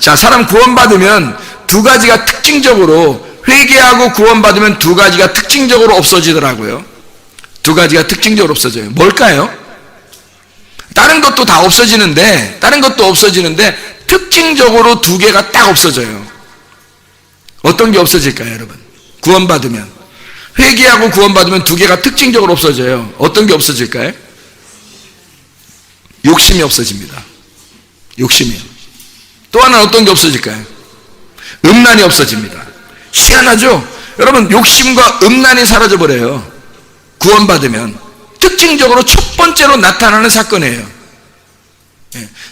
자, 사람 구원받으면 두 가지가 특징적으로, 회개하고 구원받으면 두 가지가 특징적으로 없어지더라고요. 두 가지가 특징적으로 없어져요. 뭘까요? 다른 것도 다 없어지는데, 특징적으로 두 개가 딱 없어져요. 어떤 게 없어질까요, 여러분? 구원받으면. 회개하고 구원받으면 두 개가 특징적으로 없어져요. 어떤 게 없어질까요? 욕심이 없어집니다. 욕심이요. 또 하나는 어떤 게 없어질까요? 음란이 없어집니다. 희한하죠? 여러분, 욕심과 음란이 사라져버려요. 구원받으면. 특징적으로 첫 번째로 나타나는 사건이에요.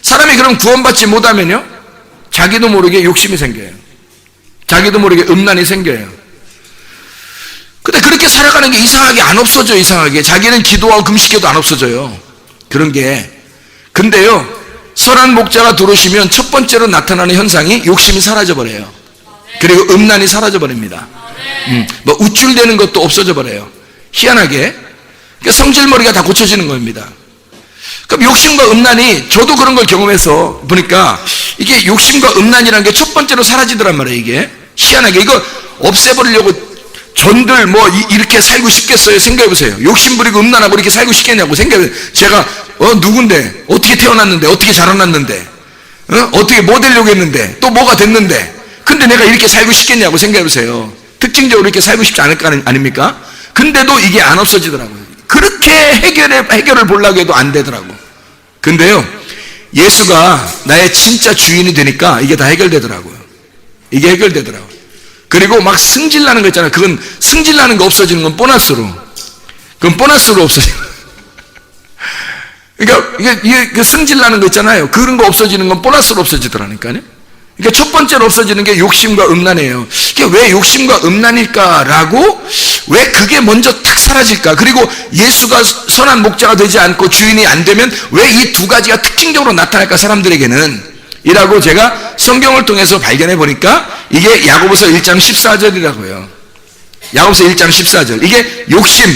사람이 그럼 구원받지 못하면요, 자기도 모르게 욕심이 생겨요. 자기도 모르게 음란이 생겨요. 근데 그렇게 살아가는 게 이상하게 안 없어져요. 이상하게. 자기는 기도하고 금식해도 안 없어져요. 그런 게. 근데요, 선한 목자가 들어오시면 첫 번째로 나타나는 현상이 욕심이 사라져버려요. 그리고 음란이 사라져버립니다. 뭐 우쭐대는 것도 없어져버려요. 희한하게. 그러니까 성질머리가 다 고쳐지는 겁니다. 그럼 욕심과 음란이, 저도 그런 걸 경험해서 보니까 이게 욕심과 음란이라는 게 첫 번째로 사라지더란 말이에요. 이게 희한하게. 이거 없애버리려고 전들 뭐 이렇게 살고 싶겠어요? 생각해보세요. 욕심 부리고 음란하고 이렇게 살고 싶겠냐고 생각해보세요. 제가 누군데, 어떻게 태어났는데, 어떻게 자라났는데, 어떻게 뭐 되려고 했는데, 또 뭐가 됐는데, 근데 내가 이렇게 살고 싶겠냐고 생각해보세요. 특징적으로 이렇게 살고 싶지 않을 거 아닙니까? 근데도 이게 안 없어지더라고요. 그렇게 해결을 보려고 해도 안 되더라고. 근데요, 예수가 나의 진짜 주인이 되니까 이게 다 해결되더라고요. 이게 해결되더라고요. 그리고 막 승질나는 거 있잖아요. 그건 승질나는 거 없어지는 건 보너스로. 그건 보너스로 없어지는 거예요. 그러니까 이게 승질나는 거 있잖아요. 그런 거 없어지는 건 보너스로 없어지더라니까요. 그러니까 첫 번째로 없어지는 게 욕심과 음란이에요. 그러니까 왜 욕심과 음란일까라고, 왜 그게 먼저 탁 사라질까? 그리고 예수가 선한 목자가 되지 않고 주인이 안 되면 왜 이 두 가지가 특징적으로 나타날까, 사람들에게는? 이라고 제가 성경을 통해서 발견해 보니까 이게 야고보서 1장 14절이라고요. 야고보서 1장 14절. 이게 욕심,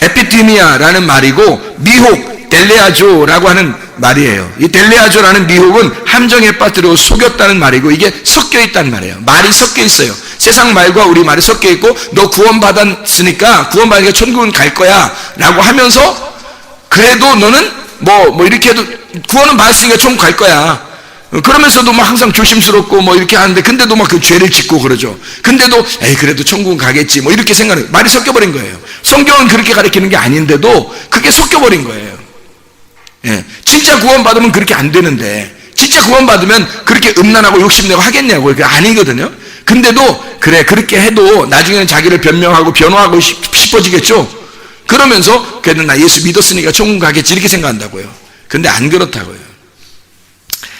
에피티미아라는 말이고, 미혹, 델레아조라고 하는 말이에요. 이 델레아조라는 미혹은 함정에 빠뜨려 속였다는 말이고, 이게 섞여 있다는 말이에요. 말이 섞여 있어요. 세상 말과 우리 말이 섞여 있고, 너 구원받았으니까, 구원받으니까 천국은 갈 거야 라고 하면서, 그래도 너는 뭐 이렇게 해도 구원은 받았으니까 천국 갈 거야. 그러면서도 막 항상 조심스럽고 뭐 이렇게 하는데, 근데도 막 그 죄를 짓고 그러죠. 근데도 에이 그래도 천국은 가겠지 뭐 이렇게 생각해요. 말이 섞여버린 거예요. 성경은 그렇게 가르치는 게 아닌데도 그게 섞여버린 거예요. 예, 진짜 구원받으면 그렇게 안 되는데, 진짜 구원받으면 그렇게 음란하고 욕심내고 하겠냐고. 그게 아니거든요. 근데도 그래, 그렇게 해도 나중에는 자기를 변명하고 변호하고 싶어지겠죠. 그러면서 그래도 나 예수 믿었으니까 천국 가겠지 이렇게 생각한다고요. 근데 안 그렇다고요.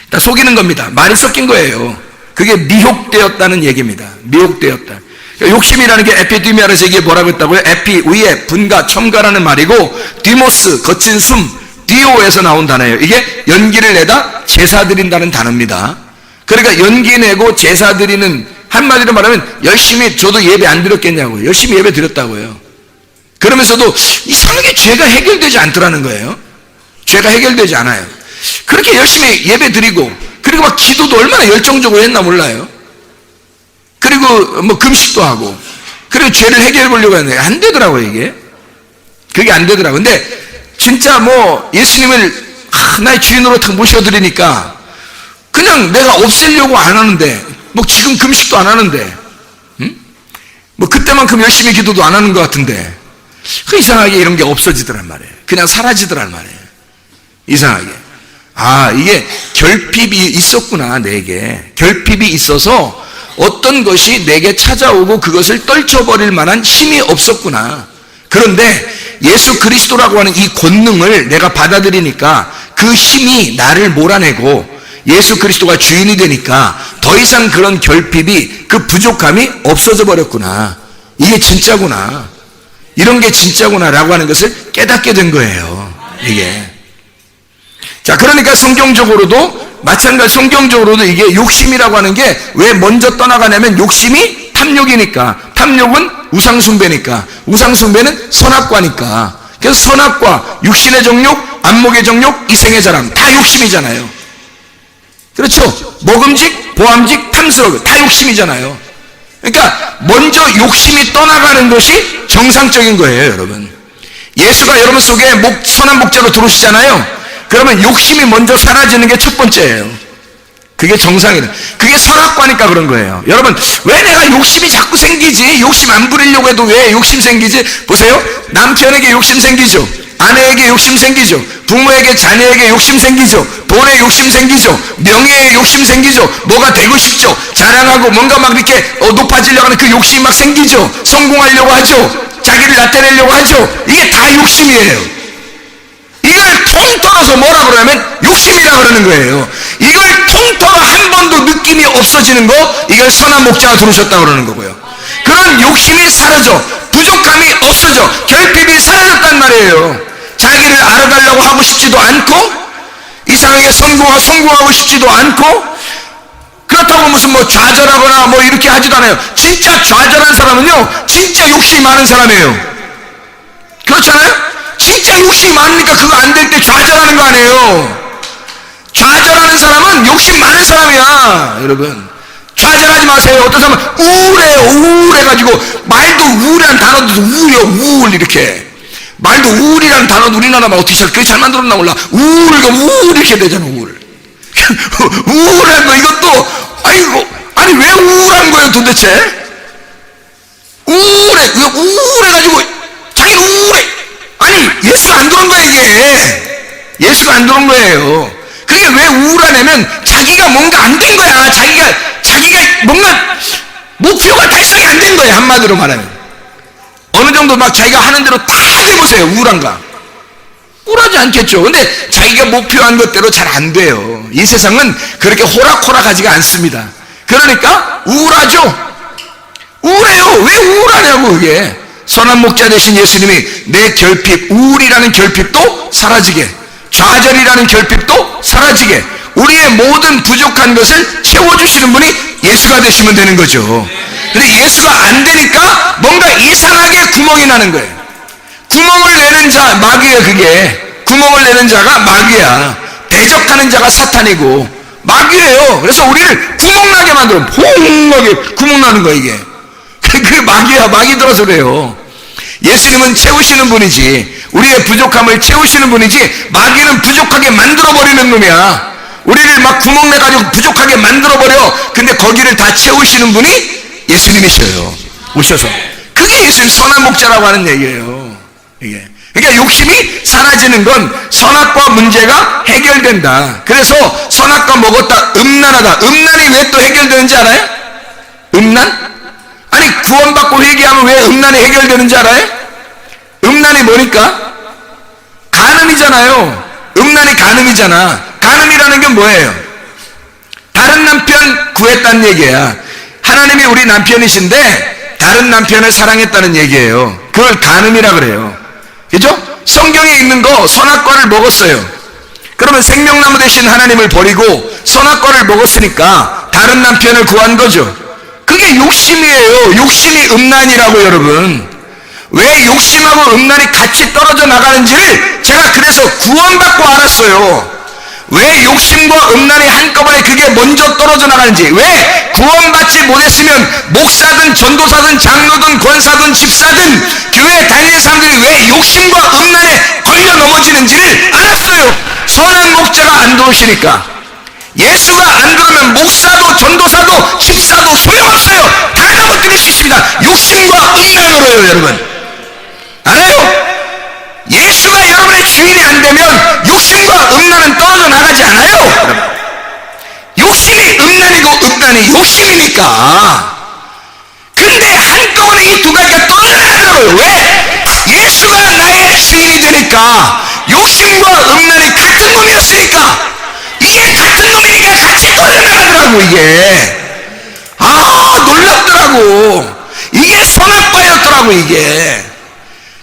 다 속이는 겁니다. 말이 섞인 거예요. 그게 미혹되었다는 얘기입니다. 미혹되었다. 욕심이라는 게 에피디미아라서 이게 뭐라고 했다고요? 에피, 위에, 분가, 첨가라는 말이고, 디모스, 거친 숨, 디오에서 나온 단어예요. 이게 연기를 내다 제사 드린다는 단어입니다. 그러니까 연기 내고 제사 드리는, 한마디로 말하면 열심히, 저도 예배 안 드렸겠냐고요. 열심히 예배 드렸다고요. 그러면서도 이상하게 죄가 해결되지 않더라는 거예요. 죄가 해결되지 않아요. 그렇게 열심히 예배 드리고, 그리고 막 기도도 얼마나 열정적으로 했나 몰라요. 그리고 뭐 금식도 하고, 그리고 죄를 해결해 보려고 했는데 안 되더라고요. 이게 그게 안 되더라고요. 근데 진짜 뭐 예수님을 나의 주인으로 탁 모셔드리니까 그냥 내가 없애려고 안 하는데, 뭐 지금 금식도 안 하는데, 뭐 그때만큼 열심히 기도도 안 하는 것 같은데, 그 이상하게 이런 게 없어지더란 말이에요. 그냥 사라지더란 말이에요. 이상하게. 아, 이게 결핍이 있었구나. 내게 결핍이 있어서 어떤 것이 내게 찾아오고 그것을 떨쳐버릴 만한 힘이 없었구나. 그런데 예수 그리스도라고 하는 이 권능을 내가 받아들이니까 그 힘이 나를 몰아내고 예수 그리스도가 주인이 되니까 더 이상 그런 결핍이, 그 부족함이 없어져 버렸구나. 이게 진짜구나. 이런 게 진짜구나 라고 하는 것을 깨닫게 된 거예요. 이게. 자, 그러니까 성경적으로도 마찬가지, 성경적으로도 이게 욕심이라고 하는 게 왜 먼저 떠나가냐면, 욕심이 탐욕이니까, 탐욕은 우상숭배니까, 우상숭배는 선악과니까. 그래서 선악과, 육신의 정욕, 안목의 정욕, 이생의 자랑, 다 욕심이잖아요. 그렇죠? 먹음직, 보암직, 탐스러워, 다 욕심이잖아요. 그러니까 먼저 욕심이 떠나가는 것이 정상적인 거예요, 여러분. 예수가 여러분 속에 선한 목자로 들어오시잖아요. 그러면 욕심이 먼저 사라지는 게 첫 번째예요. 그게 정상이다. 그게 선악과니까 그런 거예요. 여러분, 왜 내가 욕심이 자꾸 생기지? 욕심 안 부리려고 해도 왜 욕심 생기지? 보세요. 남편에게 욕심 생기죠. 아내에게 욕심 생기죠. 부모에게, 자녀에게 욕심 생기죠. 돈에 욕심 생기죠. 명예에 욕심 생기죠. 뭐가 되고 싶죠. 자랑하고 뭔가 막 이렇게 높아지려고 하는 그 욕심이 막 생기죠. 성공하려고 하죠. 자기를 나타내려고 하죠. 이게 다 욕심이에요. 이걸 통틀어서 뭐라 그러냐면 욕심이라 그러는 거예요. 이걸 통틀어 한 번도 느낌이 없어지는 거, 이걸 선한 목자가 들어오셨다고 그러는 거고요. 그런 욕심이 사라져. 부족함이 없어져. 결핍이 사라졌단 말이에요. 자기를 알아가려고 하고 싶지도 않고, 이상하게 성공하고 싶지도 않고, 그렇다고 무슨 뭐 좌절하거나 뭐 이렇게 하지도 않아요. 진짜 좌절한 사람은요, 진짜 욕심이 많은 사람이에요. 그렇잖아요? 진짜 욕심이 많으니까 그거 안 될 때 좌절하는 거 아니에요. 좌절하는 사람은 욕심 많은 사람이야, 여러분. 좌절하지 마세요. 어떤 사람은 우울해요. 우울해가지고, 말도 우울이라는 단어도 우울이요, 우울, 이렇게. 말도 우울이라는 단어도 우리나라 말 어떻게 그렇게 잘 만들었나 몰라. 우울 이렇게 되잖아, 우울. 우울한 거, 이것도, 아이고, 아니, 왜 우울한 거예요, 도대체? 우울해가지고, 자기는 우울해. 아니, 예수가 안 들어온 거야, 이게. 예수가 안 들어온 거예요. 그게 왜 우울하냐면, 자기가 뭔가 안 된 거야. 자기가 뭔가, 목표가 달성이 안 된 거야, 한마디로 말하면. 어느 정도 막 자기가 하는 대로 다 해보세요, 우울한가? 우울하지 않겠죠. 근데 자기가 목표한 것대로 잘 안 돼요. 이 세상은 그렇게 호락호락하지가 않습니다. 그러니까 우울하죠. 우울해요. 왜 우울하냐고. 그게 선한 목자 되신 예수님이 내 결핍, 우울이라는 결핍도 사라지게, 좌절이라는 결핍도 사라지게, 우리의 모든 부족한 것을 채워주시는 분이 예수가 되시면 되는 거죠. 근데 예수가 안 되니까 뭔가 이상하게 구멍이 나는 거예요. 구멍을 내는 자, 마귀예요. 그게 구멍을 내는 자가 마귀야. 대적하는 자가 사탄이고 마귀예요. 그래서 우리를 구멍나게 만들어. 봉하게 구멍나는 거야, 이게. 그게 마귀야. 마귀 들어서 그래요. 예수님은 채우시는 분이지, 우리의 부족함을 채우시는 분이지, 마귀는 부족하게 만들어버리는 놈이야. 우리를 막 구멍 내가지고 부족하게 만들어버려. 근데 거기를 다 채우시는 분이 예수님이셔요. 오셔서. 그게 예수님 선한 목자라고 하는 얘기예요. 이게. 그러니까 욕심이 사라지는 건 선악과 문제가 해결된다. 그래서 선악과 먹었다, 음란하다. 음란이 왜 또 해결되는지 알아요? 음란? 아니, 구원받고 회개하면 왜 음란이 해결되는지 알아요? 음란이 뭐니까? 간음이잖아요. 음란이 간음이잖아. 간음이라는 게 뭐예요? 다른 남편 구했다는 얘기야. 하나님이 우리 남편이신데 다른 남편을 사랑했다는 얘기예요. 그걸 간음이라 그래요. 그죠? 성경에 있는 거 선악과를 먹었어요. 그러면 생명나무 대신 하나님을 버리고 선악과를 먹었으니까 다른 남편을 구한 거죠. 그게 욕심이에요. 욕심이 음란이라고. 여러분, 왜 욕심하고 음란이 같이 떨어져 나가는지를 제가 그래서 구원받고 알았어요. 왜 욕심과 음란이 한꺼번에 그게 먼저 떨어져 나가는지, 왜 구원받지 못했으면 목사든 전도사든 장로든 권사든 집사든 교회 다니는 사람들이 왜 욕심과 음란에 걸려 넘어지는지를 알았어요. 선한 목자가 안 들어오시니까. 예수가 안 들어오면 목사도 전도사도 집사도 소용없어요. 다 넘어뜨릴 수 있습니다. 욕심과 음란으로요. 여러분 알아요? 예수가 여러분의 주인이 안 되면 욕심과 음란은 떨어져 나가지 않아요. 욕심이 음란이고 음란이 욕심이니까. 근데 한꺼번에 이 두 가지가 떨어져 나가더라고요. 왜? 예수가 나의 주인이 되니까. 욕심과 음란이 같은 놈이었으니까. 이게 같은 놈이니까 같이 떨어져 나가더라고. 이게 놀랍더라고. 이게 선악과였더라고. 이게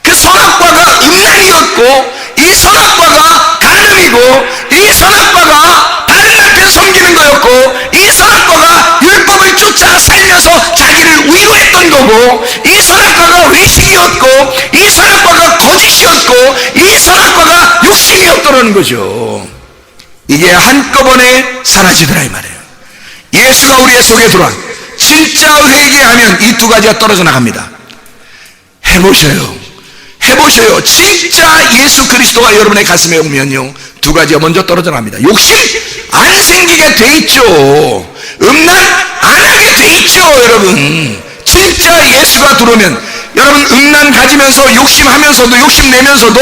그 선악과가 음란이었고, 이 선악과가 간음이고, 이 선악과가 다른 남편 섬기는 거였고, 이 선악과가 율법을 쫓아 살면서 자기를 위로했던 거고, 이 선악과가 외식이었고, 이 선악과가 거짓이었고, 이 선악과가 욕심이었더라는 거죠. 이게 한꺼번에 사라지더라 이 말이에요. 예수가 우리의 속에 들어와 진짜 회개하면 이 두 가지가 떨어져 나갑니다. 해보셔요. 진짜 예수 그리스도가 여러분의 가슴에 오면요, 두 가지가 먼저 떨어져 나갑니다. 욕심 안 생기게 돼 있죠. 음란 안 하게 돼 있죠. 여러분, 진짜 예수가 들어오면 여러분 음란 가지면서 욕심하면서도, 욕심내면서도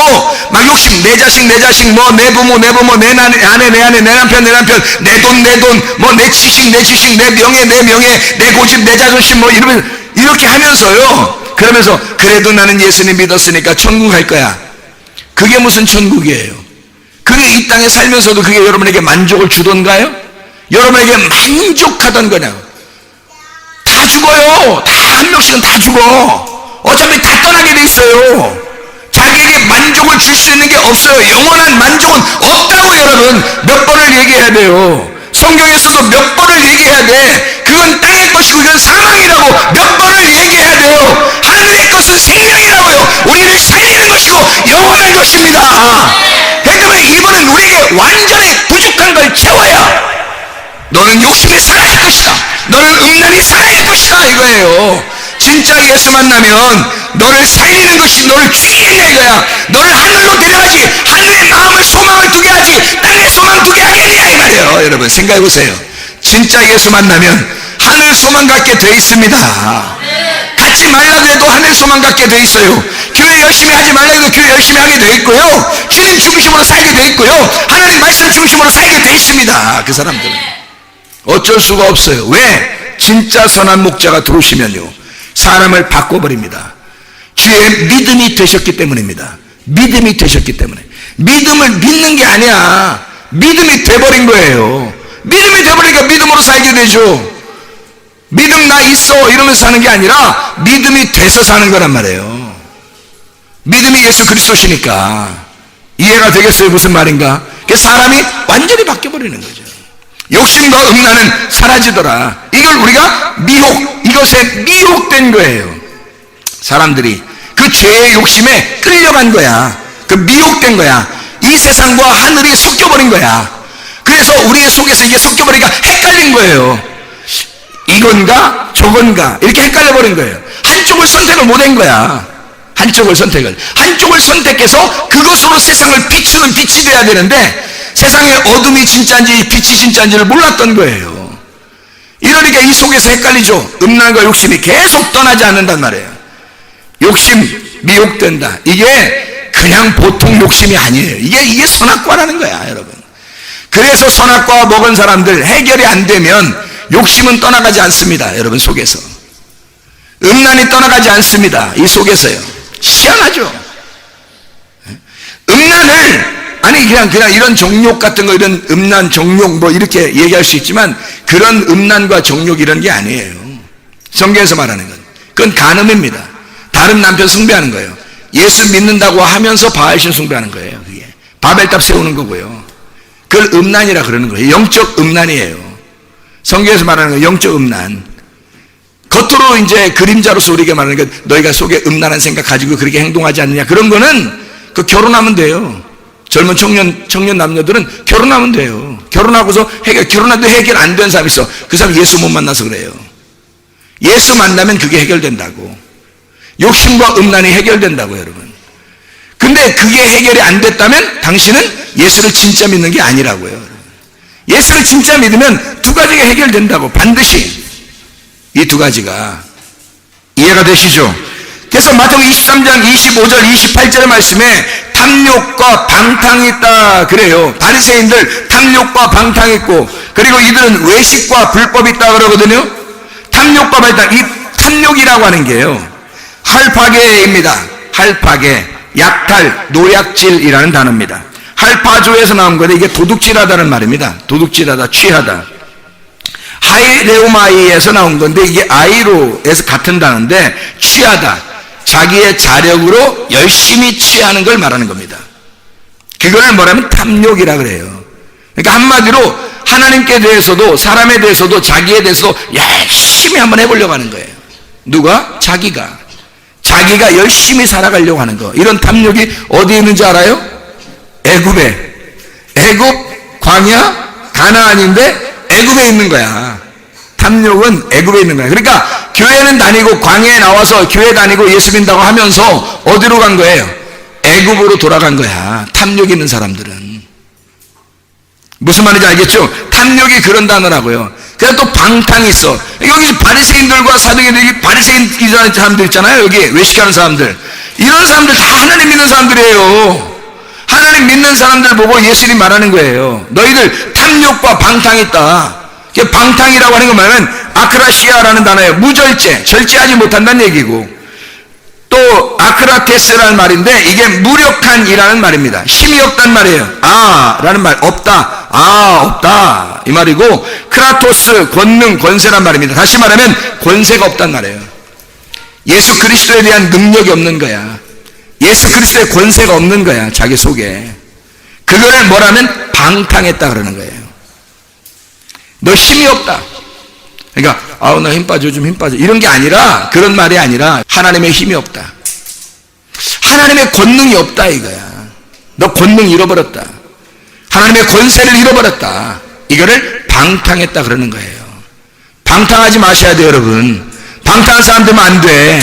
막 욕심, 내 자식 뭐 내 부모 내 아내 내 남편 내 돈 뭐 내 지식 내 명예 내 고집 내 자존심 뭐 이러면 이렇게 하면서요, 그러면서 그래도 나는 예수님 믿었으니까 천국 갈 거야. 그게 무슨 천국이에요? 그게 이 땅에 살면서도 그게 여러분에게 만족을 주던가요? 여러분에게 만족하던 거냐고. 다 죽어요. 다 한 명씩은 다 죽어. 어차피 다 떠나게 돼 있어요. 자기에게 만족을 줄 수 있는 게 없어요. 영원한 만족은 없다고 여러분 몇 번을 얘기해야 돼요. 성경에서도 몇 번을 얘기해야 돼. 그건 땅의 것이고 이건 사망이라고 몇 번을 얘기해야 돼요. 하늘의 것은 생명이라고요. 우리를 살리는 것이고 영원한 것입니다. 그러니까 이분은 우리에게 완전히 부족한 걸 채워야 너는 욕심이 사라질 것이다, 너는 음란이 사라질 것이다 이거예요. 진짜 예수 만나면 너를 살리는 것이 너를 죽이겠냐 이거야. 너를 하늘로 데려가지, 하늘의 마음을 소망을 두게 하지 땅에 소망 두게 하겠냐 이 말이에요. 여러분 생각해 보세요. 진짜 예수 만나면 하늘 소망 갖게 돼 있습니다. 갖지 말라고 해도 하늘 소망 갖게 돼 있어요. 교회 열심히 하지 말라고 해도 교회 열심히 하게 돼 있고요, 주님 중심으로 살게 돼 있고요, 하나님 말씀 중심으로 살게 돼 있습니다. 그 사람들은 어쩔 수가 없어요. 왜? 진짜 선한 목자가 들어오시면요, 사람을 바꿔버립니다. 주의 믿음이 되셨기 때문입니다. 믿음이 되셨기 때문에. 믿음을 믿는 게 아니야. 믿음이 돼버린 거예요. 믿음이 돼버리니까 믿음으로 살게 되죠. 믿음 나 있어 이러면서 사는 게 아니라 믿음이 돼서 사는 거란 말이에요. 믿음이 예수 그리스도시니까. 이해가 되겠어요? 무슨 말인가? 사람이 완전히 바뀌어버리는 거죠. 욕심과 음란은 사라지더라. 이걸 우리가 이것에 미혹된 거예요. 사람들이 그 죄의 욕심에 끌려간 거야. 그 미혹된 거야. 이 세상과 하늘이 섞여버린 거야. 그래서 우리의 속에서 이게 섞여버리니까 헷갈린 거예요. 이건가 저건가 이렇게 헷갈려버린 거예요. 한쪽을 선택을 못한 거야. 한쪽을 선택해서 그것으로 세상을 비추는 빛이 돼야 되는데 세상의 어둠이 진짜인지 빛이 진짜인지를 몰랐던 거예요. 이러니까 이 속에서 헷갈리죠. 음란과 욕심이 계속 떠나지 않는단 말이에요. 욕심 미혹된다. 이게 그냥 보통 욕심이 아니에요. 이게 선악과라는 거야 여러분. 그래서 선악과 먹은 사람들 해결이 안 되면 욕심은 떠나가지 않습니다. 여러분 속에서 음란이 떠나가지 않습니다. 이 속에서요. 희한하죠. 음란을 그냥 이런 정욕 같은 거, 이런 음란 정욕 뭐 이렇게 얘기할 수 있지만 그런 음란과 정욕 이런 게 아니에요. 성경에서 말하는 건 그건 간음입니다. 다른 남편 숭배하는 거예요. 예수 믿는다고 하면서 바알신 숭배하는 거예요. 그게 바벨탑 세우는 거고요. 그걸 음란이라 그러는 거예요. 영적 음란이에요. 성경에서 말하는 건 영적 음란. 겉으로 이제 그림자로서 우리에게 말하는 건 너희가 속에 음란한 생각 가지고 그렇게 행동하지 않느냐, 그런 거는 그 결혼하면 돼요. 젊은 청년 남녀들은 결혼하면 돼요. 결혼하고서 결혼해도 해결 안 된 사람이 있어. 그 사람 예수 못 만나서 그래요. 예수 만나면 그게 해결된다고. 욕심과 음란이 해결된다고 여러분. 근데 그게 해결이 안 됐다면 당신은 예수를 진짜 믿는 게 아니라고요. 여러분. 예수를 진짜 믿으면 두 가지가 해결된다고. 반드시 이 두 가지가. 이해가 되시죠? 그래서 마태복음 23장 25절 28절의 말씀에 탐욕과 방탕이 있다 그래요. 바리새인들 탐욕과 방탕이 있고, 그리고 이들은 외식과 불법이 있다 그러거든요. 탐욕과 방탕, 이 탐욕이라고 하는 게요, 할파계입니다. 할파계, 약탈, 노약질이라는 단어입니다. 할파조에서 나온 건데 이게 도둑질하다는 말입니다. 도둑질하다, 취하다. 하이레오마이에서 나온 건데 이게 아이로에서 같은 단어인데 취하다, 자기의 자력으로 열심히 취하는 걸 말하는 겁니다. 그걸 뭐라면 탐욕이라 그래요. 그러니까 한마디로 하나님께 대해서도 사람에 대해서도 자기에 대해서도 열심히 한번 해보려고 하는 거예요. 누가? 자기가 열심히 살아가려고 하는 거. 이런 탐욕이 어디에 있는지 알아요? 애굽 광야 가나안인데 애굽에 있는 거야. 탐욕은 애굽에 있는 거예요. 그러니까 교회는 다니고 광야에 나와서 교회 다니고 예수 믿는다고 하면서 어디로 간 거예요? 애굽으로 돌아간 거야. 탐욕 있는 사람들은. 무슨 말인지 알겠죠? 탐욕이 그런 단어라고요. 그래서 또 방탕이 있어. 여기 바리새인들과 사두개인들, 바리새인이라는 사람들 있잖아요. 여기 외식하는 사람들. 이런 사람들 다 하나님 믿는 사람들이에요. 하나님 믿는 사람들 보고 예수님이 말하는 거예요. 너희들 탐욕과 방탕이 있다. 방탕이라고 하는 건 뭐냐면 아크라시아라는 단어예요. 무절제, 절제하지 못한다는 얘기고, 또 아크라테스라는 말인데 이게 무력한이라는 말입니다. 힘이 없단 말이에요. 라는 말, 없다. 없다 이 말이고, 크라토스, 권능, 권세란 말입니다. 다시 말하면 권세가 없단 말이에요. 예수 그리스도에 대한 능력이 없는 거야. 예수 그리스도의 권세가 없는 거야, 자기 속에. 그거를 뭐라면 방탕했다 그러는 거예요. 너 힘이 없다. 그러니까 나 힘 빠져, 좀 힘 빠져, 이런 게 아니라, 그런 말이 아니라 하나님의 힘이 없다, 하나님의 권능이 없다 이거야. 너 권능 잃어버렸다, 하나님의 권세를 잃어버렸다. 이거를 방탕했다 그러는 거예요. 방탕하지 마셔야 돼요, 여러분. 방탕한 사람 되면 안 돼.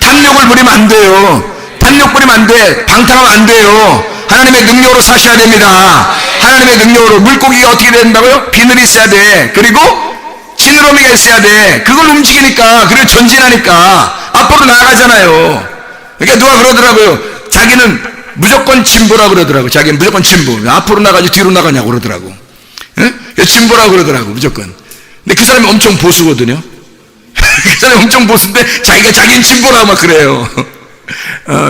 탐욕을 부리면 안 돼요. 탐욕 부리면 안 돼. 방탕하면 안 돼요. 하나님의 능력으로 사셔야 됩니다. 하나님의 능력으로. 물고기가 어떻게 된다고요? 비늘이 있어야 돼. 그리고 지느러미가 있어야 돼. 그걸 움직이니까, 그걸 전진하니까 앞으로 나아가잖아요. 그러니까 누가 그러더라고요. 자기는 무조건 진보라고 그러더라고요. 자기는 무조건 진보. 앞으로 나가지 뒤로 나가냐고 그러더라고. 진보라고 그러더라고, 무조건. 근데 그 사람이 엄청 보수거든요. 그 사람이 엄청 보수인데 자기는 진보라고 막 그래요.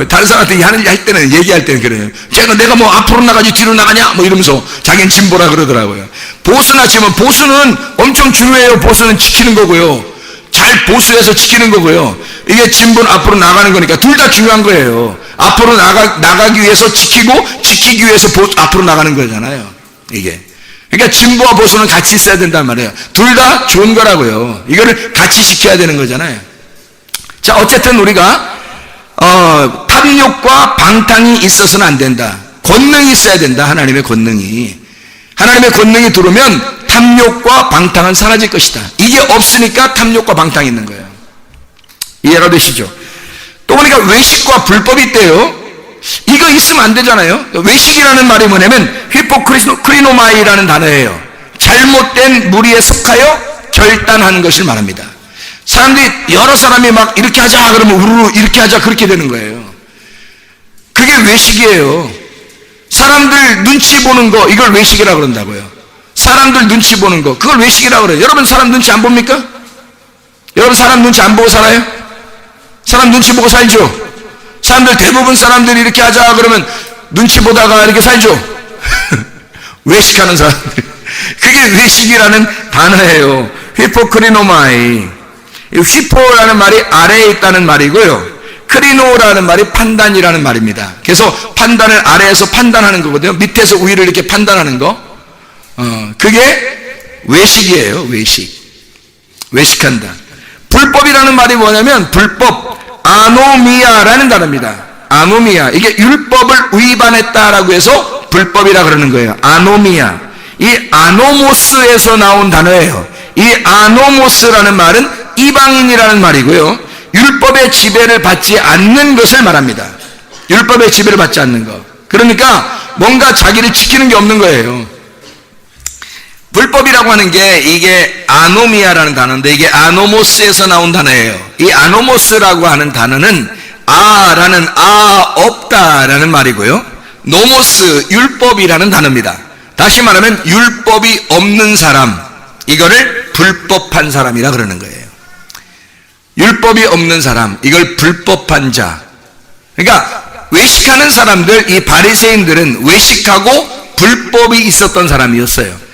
다른 사람한테 할 때는, 얘기할 때는 그래요. 내가 뭐 앞으로 나가지 뒤로 나가냐 뭐 이러면서 자기는 진보라 그러더라고요. 보수나 지금, 보수는 엄청 중요해요. 보수는 지키는 거고요. 잘 보수해서 지키는 거고요. 이게 진보는 앞으로 나가는 거니까 둘 다 중요한 거예요. 앞으로 나가기 위해서 지키기 위해서 앞으로 나가는 거잖아요, 이게. 그러니까 진보와 보수는 같이 있어야 된단 말이에요. 둘 다 좋은 거라고요. 이거를 같이 지켜야 되는 거잖아요. 자, 어쨌든 우리가 탐욕과 방탕이 있어서는 안 된다. 권능이 있어야 된다. 하나님의 권능이. 하나님의 권능이 들어오면 탐욕과 방탕은 사라질 것이다. 이게 없으니까 탐욕과 방탕이 있는 거예요. 이해가 되시죠? 또 보니까 외식과 불법이 있대요. 이거 있으면 안 되잖아요. 외식이라는 말이 뭐냐면 히포크리노마이라는 단어예요. 잘못된 무리에 속하여 결단하는 것을 말합니다. 사람들이, 여러 사람이 막 이렇게 하자 그러면 우르르 이렇게 하자 그렇게 되는 거예요. 그게 외식이에요. 사람들 눈치 보는 거, 이걸 외식이라고 그런다고요. 사람들 눈치 보는 거, 그걸 외식이라고 그래요. 여러분 사람 눈치 안 봅니까? 여러분 사람 눈치 안 보고 살아요? 사람 눈치 보고 살죠? 사람들, 대부분 사람들이 이렇게 하자 그러면 눈치 보다가 이렇게 살죠? 외식하는 사람들. 그게 외식이라는 단어예요. 히포크리노마이. 휘포라는 말이 아래에 있다는 말이고요. 크리노라는 말이 판단이라는 말입니다. 그래서 판단을 아래에서 판단하는 거거든요. 밑에서 위를 이렇게 판단하는 거. 그게 외식이에요. 외식한다. 불법이라는 말이 뭐냐면, 불법, 아노미아라는 단어입니다. 아노미아. 이게 율법을 위반했다라고 해서 불법이라 그러는 거예요. 아노미아. 이 아노모스에서 나온 단어예요. 이 아노모스라는 말은 이방인이라는 말이고요. 율법의 지배를 받지 않는 것을 말합니다. 율법의 지배를 받지 않는 것. 그러니까 뭔가 자기를 지키는 게 없는 거예요. 불법이라고 하는 게, 이게 아노미아라는 단어인데 이게 아노모스에서 나온 단어예요. 이 아노모스라고 하는 단어는 라는 없다라는 말이고요. 노모스, 율법이라는 단어입니다. 다시 말하면 율법이 없는 사람, 이거를 불법한 사람이라 그러는 거예요. 율법이 없는 사람, 이걸 불법한 자. 그러니까 외식하는 사람들, 이 바리새인들은 외식하고 불법이 있었던 사람이었어요.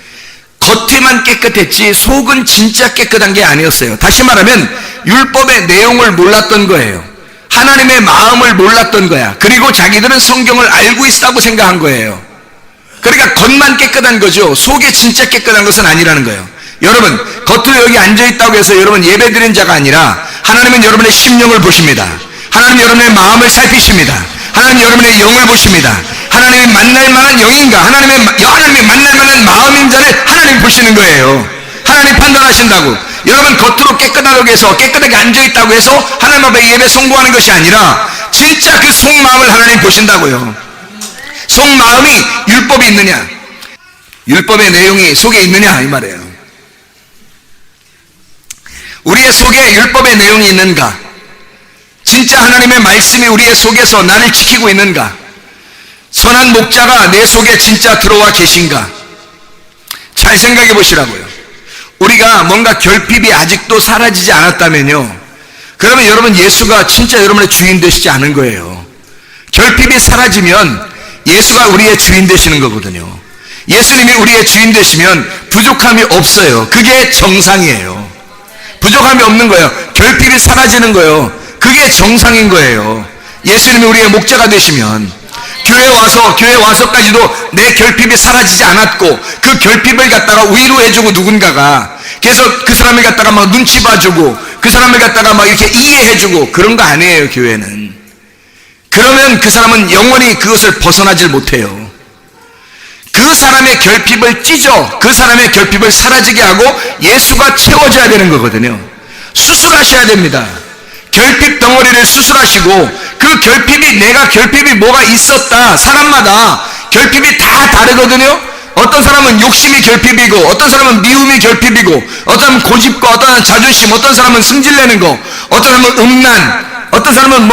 겉에만 깨끗했지 속은 진짜 깨끗한 게 아니었어요. 다시 말하면 율법의 내용을 몰랐던 거예요. 하나님의 마음을 몰랐던 거야. 그리고 자기들은 성경을 알고 있다고 생각한 거예요. 그러니까 겉만 깨끗한 거죠. 속에 진짜 깨끗한 것은 아니라는 거예요. 여러분, 겉으로 여기 앉아있다고 해서 여러분 예배드린 자가 아니라, 하나님은 여러분의 심령을 보십니다. 하나님 여러분의 마음을 살피십니다. 하나님 여러분의 영을 보십니다. 하나님이 만날 만한 영인가, 하나님이 만날 만한 마음인 자를 하나님 보시는 거예요. 하나님 판단하신다고. 여러분 겉으로 깨끗하다고 해서 깨끗하게 앉아있다고 해서 하나님 앞에 예배 성공하는 것이 아니라 진짜 그 속마음을 하나님 보신다고요. 속마음이 율법이 있느냐, 율법의 내용이 속에 있느냐 이 말이에요. 우리의 속에 율법의 내용이 있는가? 진짜 하나님의 말씀이 우리의 속에서 나를 지키고 있는가? 선한 목자가 내 속에 진짜 들어와 계신가? 잘 생각해 보시라고요. 우리가 뭔가 결핍이 아직도 사라지지 않았다면요, 그러면 여러분 예수가 진짜 여러분의 주인 되시지 않은 거예요. 결핍이 사라지면 예수가 우리의 주인 되시는 거거든요. 예수님이 우리의 주인 되시면 부족함이 없어요. 그게 정상이에요. 부족함이 없는 거예요. 결핍이 사라지는 거예요. 그게 정상인 거예요. 예수님이 우리의 목자가 되시면 교회 와서까지도 내 결핍이 사라지지 않았고 그 결핍을 갖다가 위로해주고 누군가가 그래서 그 사람을 갖다가 막 눈치 봐주고 그 사람을 갖다가 막 이렇게 이해해주고 그런 거 아니에요. 교회는. 그러면 그 사람은 영원히 그것을 벗어나질 못해요. 그 사람의 결핍을 찢어 그 사람의 결핍을 사라지게 하고 예수가 채워줘야 되는 거거든요. 수술하셔야 됩니다. 결핍 덩어리를 수술하시고 그 결핍이 내가 결핍이 뭐가 있었다. 사람마다 결핍이 다 다르거든요. 어떤 사람은 욕심이 결핍이고 어떤 사람은 미움이 결핍이고 어떤 사람은 고집과 어떤 사람은 자존심, 어떤 사람은 승질내는 거, 어떤 사람은 음란, 어떤 사람은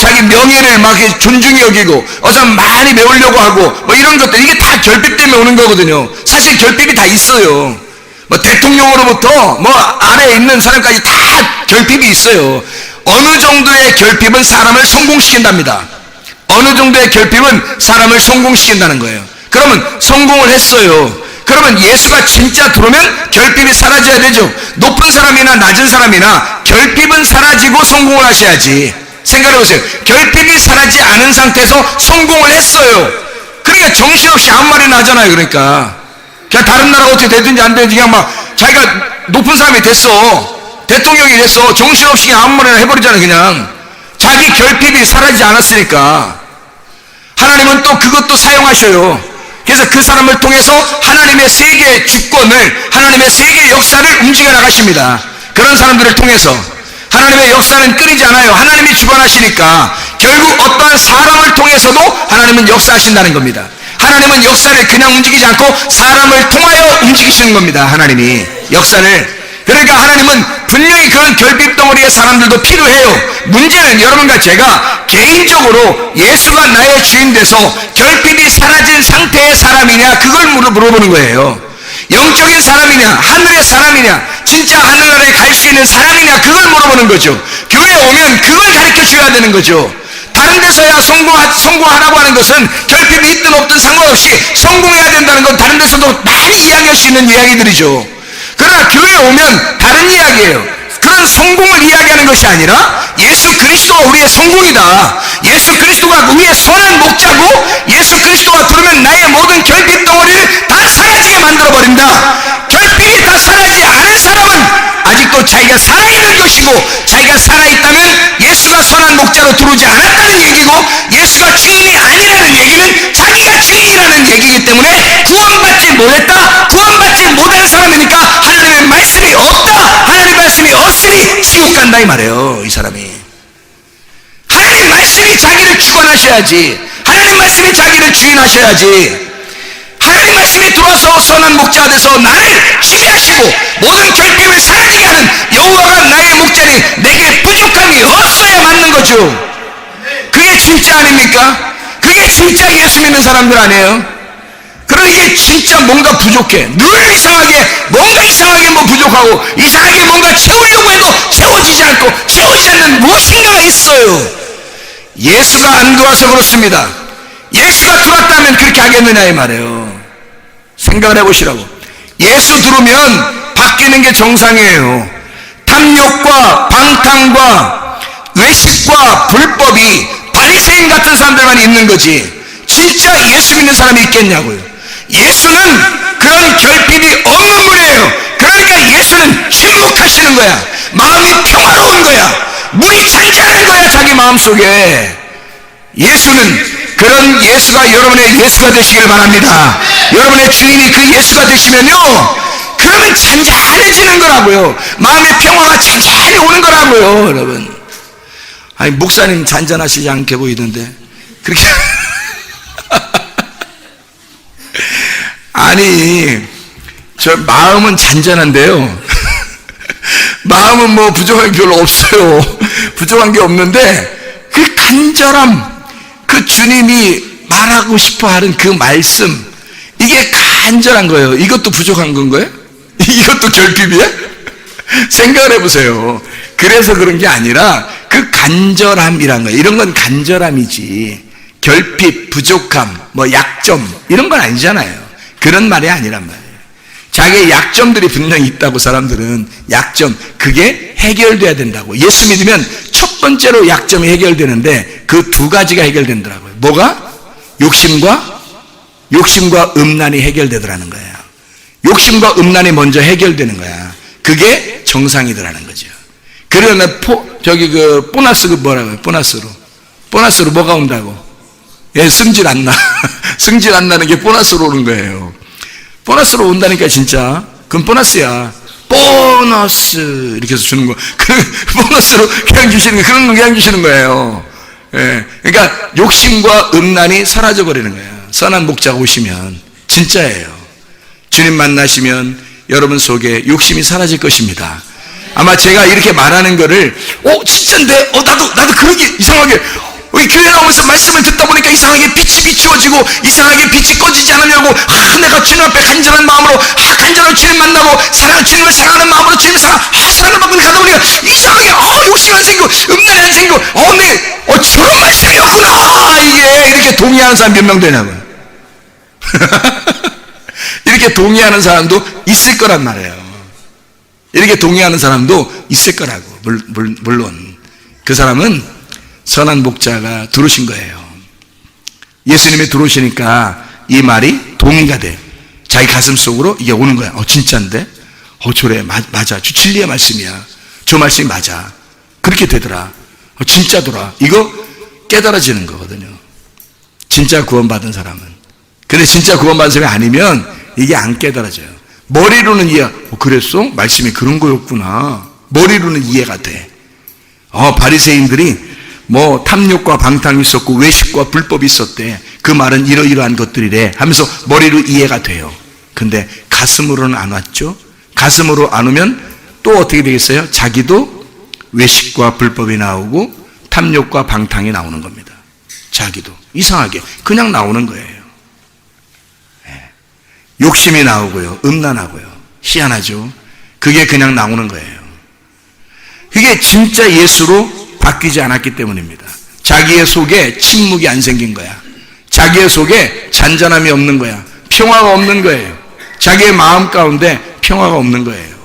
자기 명예를 막 존중히 여기고 어떤 사람은 많이 배우려고 하고 뭐 이런 것들, 이게 다 결핍 때문에 오는 거거든요. 사실 결핍이 다 있어요. 뭐 대통령으로부터 뭐 아래에 있는 사람까지 다 결핍이 있어요. 어느 정도의 결핍은 사람을 성공시킨답니다. 어느 정도의 결핍은 사람을 성공시킨다는 거예요. 그러면 성공을 했어요. 그러면 예수가 진짜 들어오면 결핍이 사라져야 되죠. 높은 사람이나 낮은 사람이나 결핍은 사라지고 성공을 하셔야지. 생각해보세요. 결핍이 사라지지 않은 상태에서 성공을 했어요. 그러니까 정신없이 아무 말이나 하잖아요. 그러니까 그냥 다른 나라가 어떻게 되든지 안 되든지 그냥 막 자기가 높은 사람이 됐어, 대통령이 됐어, 정신없이 그냥 아무 말이나 해버리잖아요. 그냥 자기 결핍이 사라지지 않았으니까. 하나님은 또 그것도 사용하셔요. 그래서 그 사람을 통해서 하나님의 세계의 주권을, 하나님의 세계의 역사를 움직여 나가십니다. 그런 사람들을 통해서 하나님의 역사는 끊이지 않아요. 하나님이 주관하시니까 결국 어떠한 사람을 통해서도 하나님은 역사하신다는 겁니다. 하나님은 역사를 그냥 움직이지 않고 사람을 통하여 움직이시는 겁니다. 하나님이 역사를. 그러니까 하나님은 분명히 그런 결핍 덩어리의 사람들도 필요해요. 문제는 여러분과 제가 개인적으로 예수가 나의 주인 돼서 결핍이 사라진 상태의 사람이냐, 그걸 물어보는 거예요. 영적인 사람이냐, 하늘의 사람이냐, 진짜 하늘나라에 갈 수 있는 사람이냐, 그걸 물어보는 거죠. 교회에 오면 그걸 가르쳐 줘야 되는 거죠. 다른 데서야 성공하라고 하는 것은 결핍이 있든 없든 상관없이 성공해야 된다는 건 다른 데서도 많이 이야기할 수 있는 이야기들이죠. 그러나 교회에 오면 다른 이야기예요. 그런 성공을 이야기하는 것이 아니라 예수 그리스도가 우리의 성공이다. 예수 그리스도가 우리의 선한 목자고 예수 그리스도가 들어오면 나의 모든 결핍 덩어리를 다 사라지게 만들어버린다. 결핍이 다 사라지지 않은 사람은 아직도 자기가 살아있는 것이고, 자기가 살아있다면 예수가 선한 목자로 들어오지 않았다는 얘기고, 예수가 주인이 아니라는 얘기는 자기가 주인이라는 얘기이기 때문에 구원받지 못했다, 구원받지 못한 사람이니까 하나님의 말씀이 없다, 하나님의 말씀이 없으니 지옥 간다 이 말이에요. 이 사람이 하나님 말씀이 자기를 주관하셔야지, 하나님 말씀이 자기를 주인하셔야지. 하나님 말씀이 들어와서 선한 목자가 돼서 나를 지배하시고 모든 결핍을 사라지게 하는 여호와가 나의 목자니 내게 부족함이 없어야 맞는 거죠. 그게 진짜 아닙니까? 그게 진짜 예수 믿는 사람들 아니에요? 그런데 이게 진짜 뭔가 부족해. 늘 이상하게 뭐 부족하고 이상하게 뭔가 채우려고 해도 채워지지 않고 채워지지 않는 무엇인가가 있어요. 예수가 안 들어와서 그렇습니다. 예수가 들어왔다면 그렇게 하겠느냐 이 말이에요. 생각을 해보시라고. 예수 들어오면 바뀌는 게 정상이에요. 탐욕과 방탕과 외식과 불법이 바리새인 같은 사람들만 있는 거지 진짜 예수 믿는 사람이 있겠냐고요. 예수는 그런 결핍이 없는 분이에요. 그러니까 예수는 침묵하시는 거야. 마음이 평화로운 거야. 물이 잔잔한 거야. 자기 마음속에. 예수는 그런 예수가 여러분의 예수가 되시길 바랍니다. 여러분의 주인이 그 예수가 되시면요, 그러면 잔잔해지는 거라고요. 마음의 평화가 잔잔히 오는 거라고요, 여러분. 아니, 목사님 잔잔하시지 않게 보이던데 그렇게 아니, 저 마음은 잔잔한데요. 마음은 뭐 부족한 게 별로 없어요. 부족한 게 없는데 그 간절함, 그 주님이 말하고 싶어 하는 그 말씀, 이게 간절한 거예요. 이것도 부족한 건가요? 이것도 결핍이야? 생각을 해보세요. 그래서 그런 게 아니라 그 간절함이란 거예요. 이런 건 간절함이지 결핍, 부족함, 뭐 약점 이런 건 아니잖아요. 그런 말이 아니란 말이에요. 자기의 약점들이 분명히 있다고 사람들은 약점, 그게 해결돼야 된다고. 예수 믿으면 첫 번째로 약점이 해결되는데 그 두 가지가 해결된다고요. 뭐가? 욕심과 음란이 해결되더라는 거예요. 욕심과 음란이 먼저 해결되는 거야. 그게 정상이더라는 거죠. 그러나 보너스 뭐라고요? 보너스로 뭐가 온다고? 예, 승질 안 나. 승질 안 나는 게 보너스로 오는 거예요. 보너스로 온다니까 진짜. 그건 보너스야. 보너스 이렇게 해서 주는 거. 그 보너스로 그냥 주시는 거, 그런 거 그냥 주시는 거예요. 예, 그러니까 욕심과 음란이 사라져 버리는 거예요. 선한 목자가 오시면 진짜예요. 주님 만나시면 여러분 속에 욕심이 사라질 것입니다. 아마 제가 이렇게 말하는 거를 진짜인데 나도 그러게 이상하게 우리 교회 나오면서 말씀을 듣다 보니까 이상하게 빛이 비추어지고 이상하게 빛이 꺼지지 않으려고 내가 주님 앞에 간절한 마음으로 간절한 주님 만나고 주님을 사랑하는 마음으로 주님을 사랑을 받고 가다 보니까 이상하게 욕심이 안 생기고 음란이 안 생기고 저런 말씀이었구나. 이게 이렇게 동의하는 사람 몇 명 되냐고요. 이렇게 동의하는 사람도 있을 거란 말이에요. 이렇게 동의하는 사람도 있을 거라고. 물론 그 사람은 선한 목자가 들어오신 거예요. 예수님이 들어오시니까 이 말이 동의가 돼. 자기 가슴 속으로 이게 오는 거야. 진짜인데? 저래. 맞아. 주 진리의 말씀이야. 저 말씀이 맞아. 그렇게 되더라. 진짜더라. 이거 깨달아지는 거거든요. 진짜 구원받은 사람은. 근데 진짜 구원받은 사람이 아니면 이게 안 깨달아져요. 머리로는 그랬어? 말씀이 그런 거였구나. 머리로는 이해가 돼. 바리새인들이 뭐 탐욕과 방탕이 있었고 외식과 불법이 있었대. 그 말은 이러이러한 것들이래 하면서 머리로 이해가 돼요. 근데 가슴으로는 안 왔죠. 가슴으로 안 오면 또 어떻게 되겠어요? 자기도 외식과 불법이 나오고 탐욕과 방탕이 나오는 겁니다. 자기도 이상하게 그냥 나오는 거예요. 욕심이 나오고요, 음란하고요. 희한하죠. 그게 그냥 나오는 거예요. 그게 진짜 예수로 바뀌지 않았기 때문입니다. 자기의 속에 침묵이 안 생긴 거야. 자기의 속에 잔잔함이 없는 거야. 평화가 없는 거예요. 자기의 마음 가운데 평화가 없는 거예요.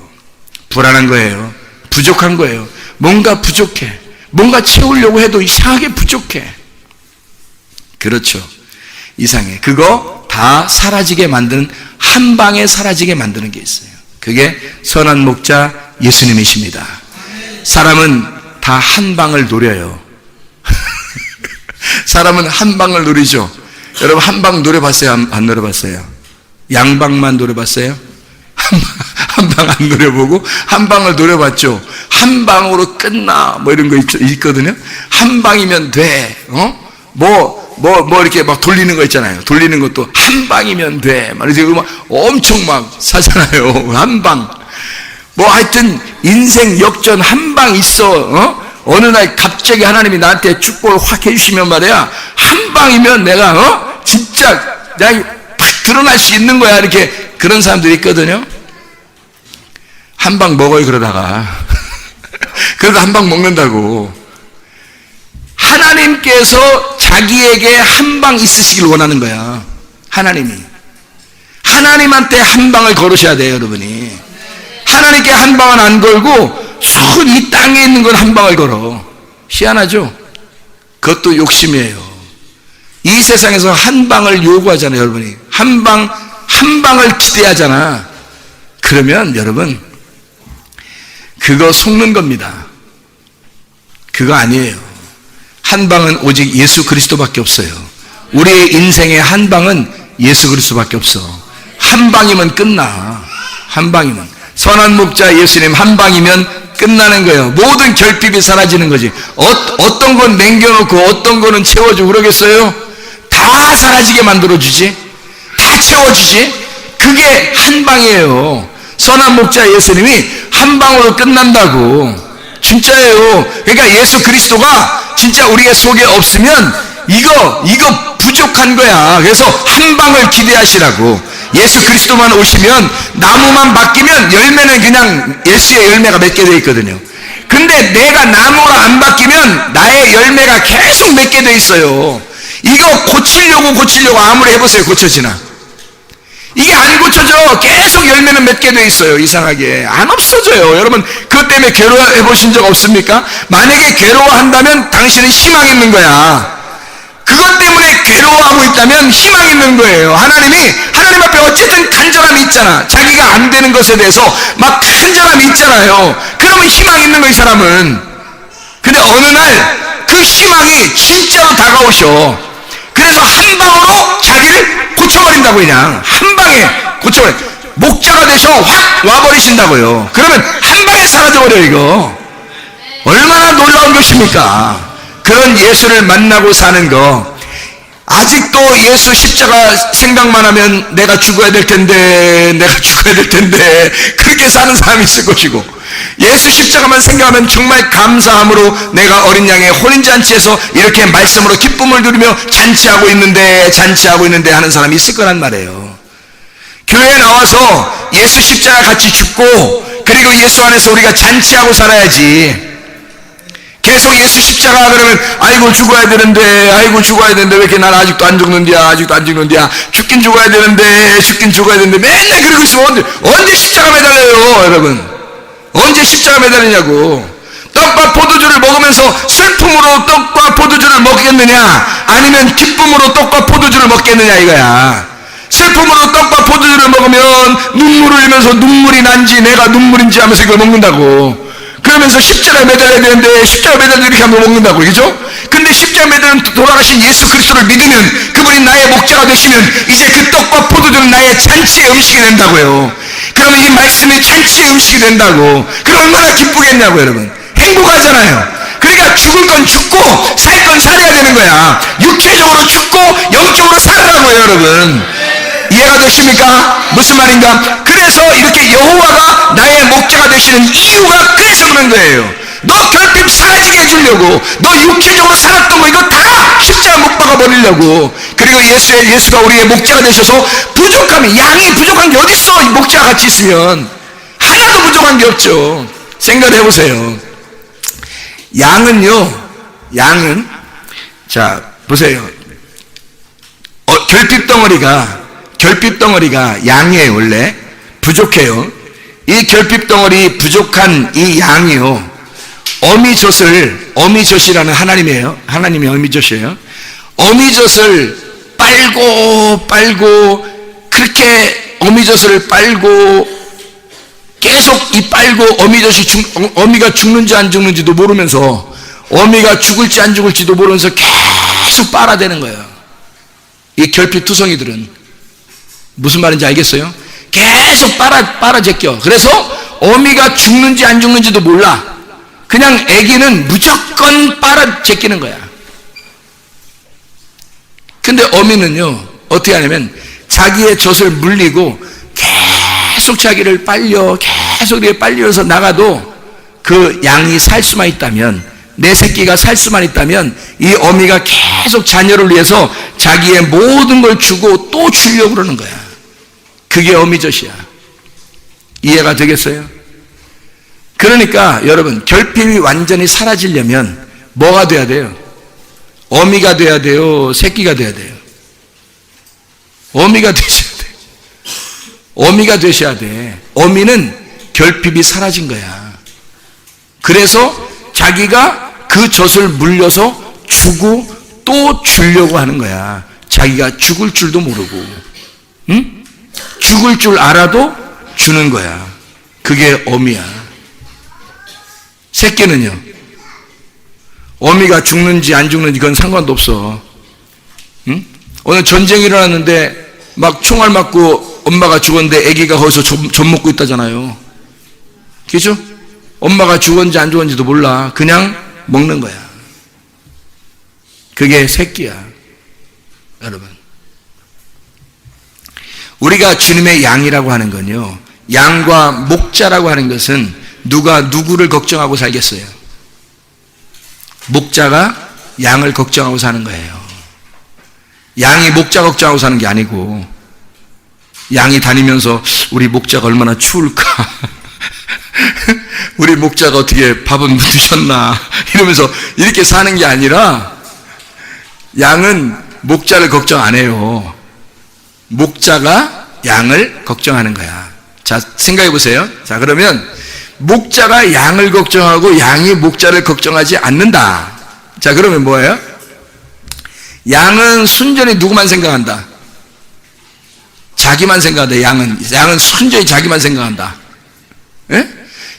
불안한 거예요. 부족한 거예요. 뭔가 부족해. 뭔가 채우려고 해도 이상하게 부족해. 그렇죠. 이상해. 그거 다 사라지게 만드는, 한 방에 사라지게 만드는 게 있어요. 그게 선한 목자 예수님이십니다. 사람은 다 한 방을 노려요. 사람은 한 방을 노리죠. 여러분 한 방 노려봤어요? 안 노려봤어요? 양방만 노려봤어요? 한 방 안 노려보고 한 방을 노려봤죠. 한 방으로 끝나 뭐 이런 거 있거든요. 한 방이면 돼. 뭐 이렇게 막 돌리는 거 있잖아요. 돌리는 것도 한 방이면 돼. 막 이렇게 막 엄청 막 사잖아요. 한 방. 뭐 하여튼 인생 역전 한 방 있어. 어느 날 갑자기 하나님이 나한테 축복을 확 해주시면 말이야, 한 방이면 내가 진짜 그냥 팍 드러날 수 있는 거야. 이렇게 그런 사람들이 있거든요. 한 방 먹어요. 그러다가 그래도 한 방 먹는다고. 하나님께서 자기에게 한 방 있으시길 원하는 거야. 하나님한테 한 방을 걸으셔야 돼요, 여러분이. 하나님께 한 방은 안 걸고 순 이 땅에 있는 건 한 방을 걸어. 희한하죠? 그것도 욕심이에요. 이 세상에서 한 방을 요구하잖아요, 여러분이. 한 방을 기대하잖아. 그러면 여러분, 그거 속는 겁니다. 그거 아니에요. 한 방은 오직 예수 그리스도밖에 없어요. 우리의 인생의 한 방은 예수 그리스도밖에 없어. 한 방이면 끝나. 한 방이면. 선한 목자 예수님 한 방이면 끝나는 거예요. 모든 결핍이 사라지는 거지. 어떤 건 남겨놓고 어떤 거는 채워주고 그러겠어요? 다 사라지게 만들어주지. 다 채워주지. 그게 한 방이에요. 선한 목자 예수님이 한 방으로 끝난다고. 진짜예요. 그러니까 예수 그리스도가 진짜 우리의 속에 없으면 이거 부족한 거야. 그래서 한 방을 기대하시라고. 예수 그리스도만 오시면 나무만 바뀌면 열매는 그냥 예수의 열매가 맺게 되어 있거든요. 근데 내가 나무가 안 바뀌면 나의 열매가 계속 맺게 되어 있어요. 이거 고치려고 아무리 해보세요. 고쳐지나? 이게 안 고쳐져. 계속 열매는 맺게 돼 있어요. 이상하게 안 없어져요. 여러분 그것 때문에 괴로워해 보신 적 없습니까? 만약에 괴로워한다면 당신은 희망 있는 거야. 그것 때문에 괴로워하고 있다면 희망 있는 거예요. 하나님 앞에 어쨌든 간절함이 있잖아. 자기가 안 되는 것에 대해서 막 간절함이 있잖아요. 그러면 희망 있는 거야, 이 사람은. 근데 어느 날 그 희망이 진짜로 다가오셔. 그래서 한 방으로 자기를 고쳐버린다고. 그냥 한 방에 고쳐버려. 목자가 되셔 확 와버리신다고요. 그러면 한 방에 사라져버려. 이거 얼마나 놀라운 것입니까? 그런 예수를 만나고 사는 거. 아직도 예수 십자가 생각만 하면 내가 죽어야 될 텐데 그렇게 사는 사람이 있을 것이고, 예수 십자가만 생각하면 정말 감사함으로 내가 어린 양의 혼인잔치에서 이렇게 말씀으로 기쁨을 누리며 잔치하고 있는데 하는 사람이 있을 거란 말이에요. 교회에 나와서 예수 십자가 같이 죽고 그리고 예수 안에서 우리가 잔치하고 살아야지. 계속 예수 십자가 그러면 아이고 죽어야 되는데 왜 이렇게 난 아직도 안 죽는디야. 죽긴 죽어야 되는데 맨날 그러고 있으면 언제 십자가 매달려요. 여러분 언제 십자가 매달리냐고. 떡과 포도주를 먹으면서 슬픔으로 떡과 포도주를 먹겠느냐, 아니면 기쁨으로 떡과 포도주를 먹겠느냐 이거야. 슬픔으로 떡과 포도주를 먹으면 눈물을 흘리면서 눈물이 난지 내가 눈물인지 하면서 이걸 먹는다고. 그러면서 십자가에 매달려야 되는데 십자가 매달려 이렇게 하면 먹는다고. 그죠? 근데 십자가 매달려 돌아가신 예수 그리스도를 믿으면, 그분이 나의 목자가 되시면 이제 그 떡과 포도주는 나의 잔치의 음식이 된다고요. 그러면 이 말씀이 잔치의 음식이 된다고. 그럼 얼마나 기쁘겠냐고. 여러분 행복하잖아요. 그러니까 죽을 건 죽고 살 건 살아야 되는 거야. 육체적으로 죽고 영적으로 살아라고요. 여러분 이해가 되십니까? 무슨 말인가? 그래서 이렇게 여호와가 나의 목자가 되시는 이유가 그래서 그런 거예요. 너 결핍 사라지게 해주려고. 너 육체적으로 살았던 거 이거 다 십자가 못 박아 버리려고. 그리고 예수가 우리의 목자가 되셔서 양이 부족한 게 어딨어. 이 목자가 같이 있으면 하나도 부족한 게 없죠. 생각을 해보세요. 양은 자 보세요. 결핍 덩어리가 양이에요. 원래 부족해요. 이 결핍 덩어리 부족한 이 양이요, 어미젖이라는 하나님의 어미젖이에요. 어미젖을 빨고 그렇게 어미젖을 빨고 계속 어미가 죽는지 안 죽는지도 모르면서, 어미가 죽을지 안 죽을지도 모르면서 계속 빨아대는 거예요. 이 결핍투성이들은 무슨 말인지 알겠어요? 계속 빨아제껴. 그래서 어미가 죽는지 안 죽는지도 몰라. 그냥 아기는 무조건 빨아제끼는 거야. 근데 어미는요 어떻게 하냐면 자기의 젖을 물리고 계속 자기를 계속 이렇게 빨려서 나가도 그 양이 살 수만 있다면, 내 새끼가 살 수만 있다면 이 어미가 계속 자녀를 위해서 자기의 모든 걸 주고 또 주려고 그러는 거야. 그게 어미젖이야. 이해가 되겠어요? 그러니까 여러분 결핍이 완전히 사라지려면 뭐가 돼야 돼요? 어미가 돼야 돼요? 새끼가 돼야 돼요? 어미가 되셔야 돼. 어미는 결핍이 사라진 거야. 그래서 자기가 그 젖을 물려서 주고 또 주려고 하는 거야. 자기가 죽을 줄도 모르고, 응? 죽을 줄 알아도 주는 거야. 그게 어미야. 새끼는요, 어미가 죽는지 안 죽는지 그건 상관도 없어. 응? 오늘 전쟁이 일어났는데 막 총알 맞고 엄마가 죽었는데 아기가 거기서 젖 먹고 있다잖아요. 그죠? 엄마가 죽었는지 안 죽었는지도 몰라. 그냥 먹는 거야. 그게 새끼야. 여러분, 우리가 주님의 양이라고 하는 건요, 양과 목자라고 하는 것은 누가 누구를 걱정하고 살겠어요? 목자가 양을 걱정하고 사는 거예요. 양이 목자 걱정하고 사는 게 아니고, 양이 다니면서 우리 목자가 얼마나 추울까, 우리 목자가 어떻게 밥은 드셨나 이러면서 이렇게 사는 게 아니라, 양은 목자를 걱정 안 해요. 목자가 양을 걱정하는 거야. 자, 생각해 보세요. 자, 그러면 목자가 양을 걱정하고 양이 목자를 걱정하지 않는다. 자, 그러면 뭐예요? 양은 순전히 누구만 생각한다? 자기만 생각한다. 양은 순전히 자기만 생각한다. 예?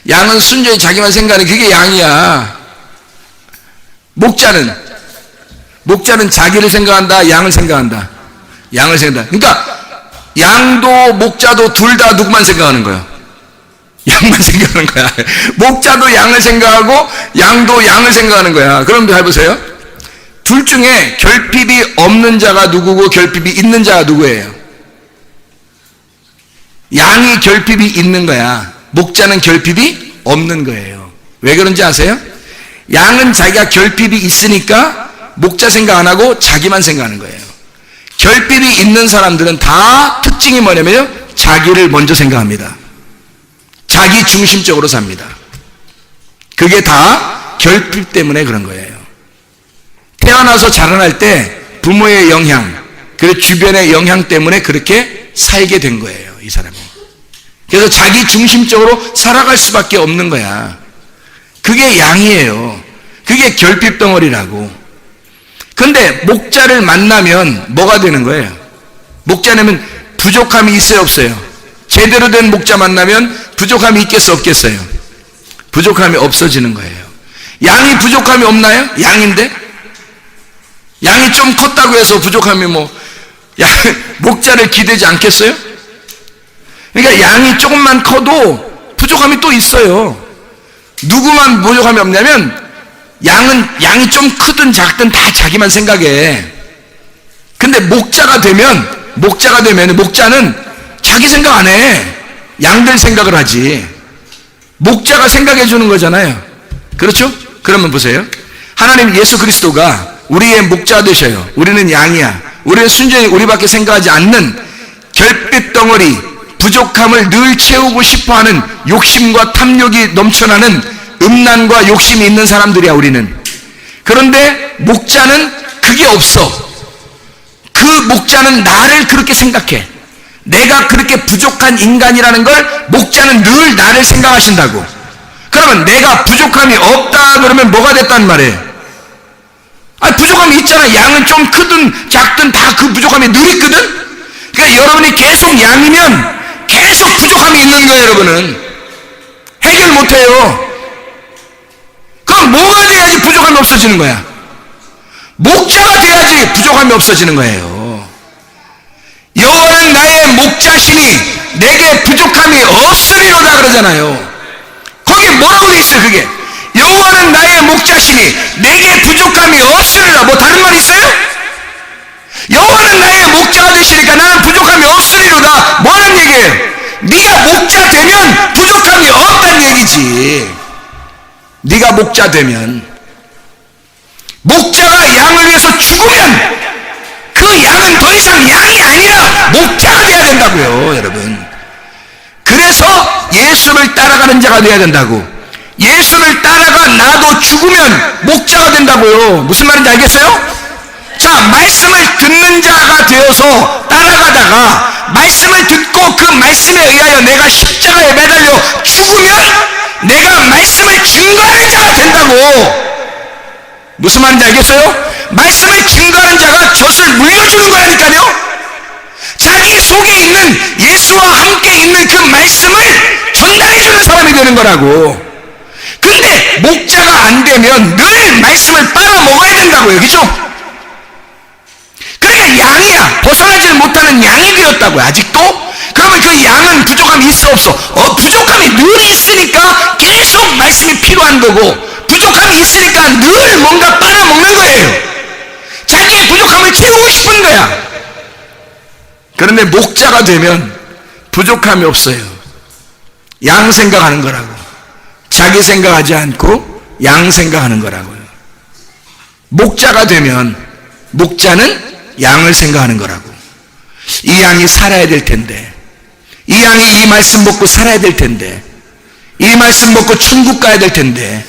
양은 순전히 자기만 생각하는, 그게 양이야. 목자는 자기를 생각한다, 양을 생각한다. 양을 생각한다. 그러니까 양도 목자도 둘 다 누구만 생각하는 거야? 양만 생각하는 거야. 목자도 양을 생각하고 양도 양을 생각하는 거야. 그럼 잘 보세요. 둘 중에 결핍이 없는 자가 누구고 결핍이 있는 자가 누구예요? 양이 결핍이 있는 거야. 목자는 결핍이 없는 거예요. 왜 그런지 아세요? 양은 자기가 결핍이 있으니까 목자 생각 안 하고 자기만 생각하는 거예요. 결핍이 있는 사람들은 다 특징이 뭐냐면요, 자기를 먼저 생각합니다. 자기 중심적으로 삽니다. 그게 다 결핍 때문에 그런 거예요. 태어나서 자라날 때 부모의 영향, 그리고 주변의 영향 때문에 그렇게 살게 된 거예요, 이 사람이. 그래서 자기 중심적으로 살아갈 수밖에 없는 거야. 그게 양이에요. 그게 결핍 덩어리라고. 근데 목자를 만나면 뭐가 되는 거예요? 목자라면 부족함이 있어요, 없어요? 제대로 된 목자 만나면 부족함이 있겠어, 없겠어요? 부족함이 없어지는 거예요. 양이 부족함이 없나요? 양인데? 양이 좀 컸다고 해서 부족함이 목자를 기대지 않겠어요? 그러니까 양이 조금만 커도 부족함이 또 있어요. 누구만 부족함이 없냐면, 양이 좀 크든 작든 다 자기만 생각해. 근데 목자가 되면 목자는 자기 생각 안 해. 양들 생각을 하지. 목자가 생각해 주는 거잖아요. 그렇죠? 그러면 보세요. 하나님 예수 그리스도가 우리의 목자 되셔요. 우리는 양이야. 우리는 순전히 우리밖에 생각하지 않는 결핍 덩어리, 부족함을 늘 채우고 싶어하는 욕심과 탐욕이 넘쳐나는 음란과 욕심이 있는 사람들이야, 우리는. 그런데 목자는 그게 없어. 그 목자는 나를 그렇게 생각해. 내가 그렇게 부족한 인간이라는 걸 목자는 늘 나를 생각하신다고. 그러면 내가 부족함이 없다 그러면 뭐가 됐단 말이에요? 부족함이 있잖아. 양은 좀 크든 작든 다 그 부족함이 늘 있거든. 그러니까 여러분이 계속 양이면 계속 부족함이 있는 거예요. 여러분은 해결 못해요. 그럼 뭐가 돼야지 부족함이 없어지는 거야? 목자가 돼야지 부족함이 없어지는 거예요. 여호와는 나의 목자시니 내게 부족함이 없으리로다 그러잖아요. 거기에 뭐라고 돼 있어요? 그게 여호와는 나의 목자시니 내게 부족함이 없으리라. 뭐 다른 말 있어요? 여호와는 나의 목자가 되시니까 나는 부족함이 없으리로다. 뭐라는 얘기예요? 네가 목자 되면 부족함이 없다는 얘기지. 네가 목자 되면, 목자가 양을 위해서 죽으면 그 양은 더 이상 양이 아니라 목자가 돼야 된다고요, 여러분. 그래서 예수를 따라가는 자가 돼야 된다고. 예수를 따라가 나도 죽으면 목자가 된다고요. 무슨 말인지 알겠어요? 자, 말씀을 듣는 자가 되어서 따라가다가 말씀을 듣고 그 말씀에 의하여 내가 십자가에 매달려 죽으면 내가 말씀을 증거하는 자가 된다고. 무슨 말인지 알겠어요? 말씀을 증거하는 자가 젖을 물려주는 거라니까요. 자기 속에 있는 예수와 함께 있는 그 말씀을 전달해주는 사람이 되는 거라고. 근데 목자가 안 되면 늘 말씀을 빨아먹어야 된다고요. 그죠? 그러니까 양이야. 벗어나지 못하는 양이 되었다고요. 아직도 그러면 그 양은 부족함이 있어 없어? 부족함이 늘 있으니까 계속 말씀이 필요한 거고, 부족함이 있으니까 늘 뭔가 빨아먹는 거예요. 자기의 부족함을 채우고 싶은 거야. 그런데 목자가 되면 부족함이 없어요. 양 생각하는 거라고. 자기 생각하지 않고 양 생각하는 거라고요. 목자가 되면 목자는 양을 생각하는 거라고. 이 양이 살아야 될 텐데, 이 양이 이 말씀 먹고 살아야 될 텐데, 이 말씀 먹고 천국 가야 될 텐데,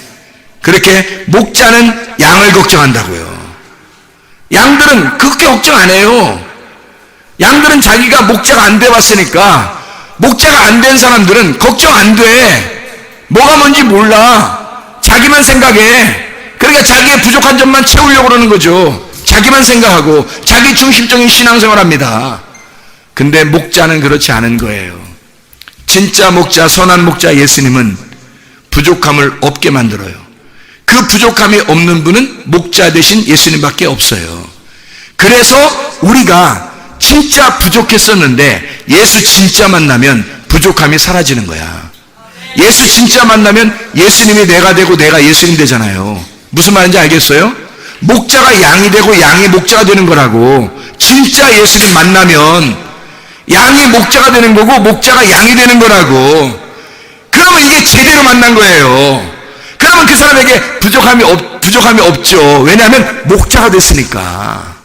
그렇게 목자는 양을 걱정한다고요. 양들은 그렇게 걱정 안 해요. 양들은 자기가 목자가 안 돼 봤으니까, 목자가 안 된 사람들은 걱정 안 돼. 뭐가 뭔지 몰라. 자기만 생각해. 그러니까 자기의 부족한 점만 채우려고 그러는 거죠. 자기만 생각하고 자기 중심적인 신앙생활을 합니다. 근데 목자는 그렇지 않은 거예요. 진짜 목자, 선한 목자 예수님은 부족함을 없게 만들어요. 그 부족함이 없는 분은 목자 대신 예수님밖에 없어요. 그래서 우리가 진짜 부족했었는데 예수 진짜 만나면 부족함이 사라지는 거야. 예수 진짜 만나면 예수님이 내가 되고 내가 예수님 되잖아요. 무슨 말인지 알겠어요? 목자가 양이 되고 양이 목자가 되는 거라고. 진짜 예수님 만나면 양이 목자가 되는 거고 목자가 양이 되는 거라고. 그러면 이게 제대로 만난 거예요. 그러면 그 사람에게 부족함이 없죠. 왜냐하면 목자가 됐으니까.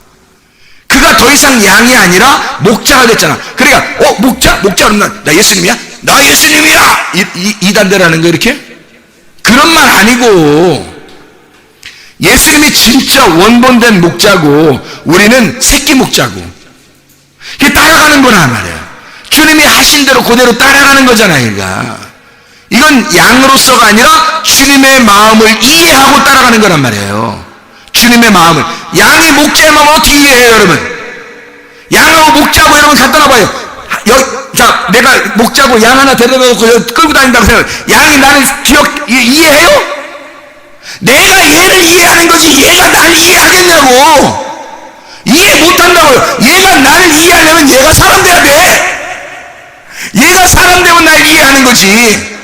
그가 더 이상 양이 아니라 목자가 됐잖아. 그러니까 목자 그러면 나 예수님이야? 나 예수님이야! 이단대라는 거 이렇게? 그런 말 아니고, 예수님이 진짜 원본된 목자고 우리는 새끼 목자고, 그게 따라가는 거란 말이에요. 주님이 하신 대로 그대로 따라가는 거잖아요. 이건 양으로서가 아니라 주님의 마음을 이해하고 따라가는 거란 말이에요. 주님의 마음을. 양이 목자의 마음을 어떻게 이해해요, 여러분? 양하고 목자하고 여러분 갖다 놔봐요. 자, 내가 목자고 양 하나 데려다 놓고 끌고 다닌다고 생각해. 양이 나를 이해해요? 내가 얘를 이해하는 거지 얘가 나를 이해하겠냐고. 이해 못한다고요. 얘가 나를 이해하려면 얘가 사람 돼야 돼. 얘가 사람 되면 날 이해하는 거지.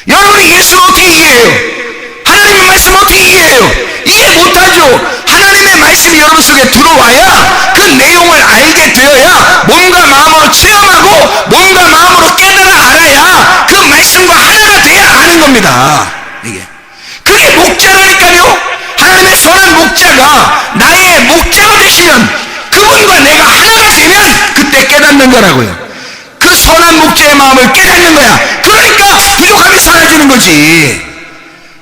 여러분이 예수를 어떻게 이해해요? 하나님의 말씀을 어떻게 이해해요? 이해 못하죠. 하나님의 말씀이 여러분 속에 들어와야 그 내용을 알게 되어야 몸과 마음으로 체험하고 몸과 마음으로 깨달아 알아야 그 말씀과 하나가 돼야 아는 겁니다. 그게 목자라니까요. 하나님의 선한 목자가 나의 목자가 되시면 그분과 내가 하나가 되면 그때 깨닫는 거라고요. 그 선한 목자의 마음을 깨닫는 거야. 그러니까 부족함이 사라지는 거지.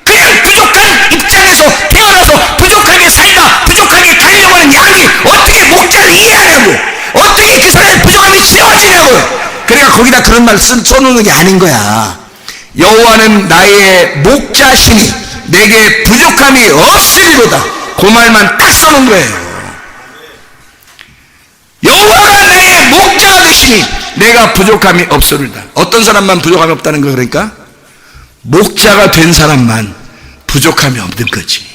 그냥 부족한 입장에서 태어나서 부족하게 살다 부족하게 가려고 하는 양이 어떻게 목자를 이해하냐고. 어떻게 그 사람의 부족함이 채워지냐고요. 그러니까 거기다 그런 말 써놓는 게 아닌 거야. 여호와는 나의 목자시니 내게 부족함이 없으리로다. 그 말만 딱 써놓은 거예요. 여호와가 나의 목자가 되시니 내가 부족함이 없으리로다. 어떤 사람만 부족함이 없다는 거. 그러니까 목자가 된 사람만 부족함이 없는 거지.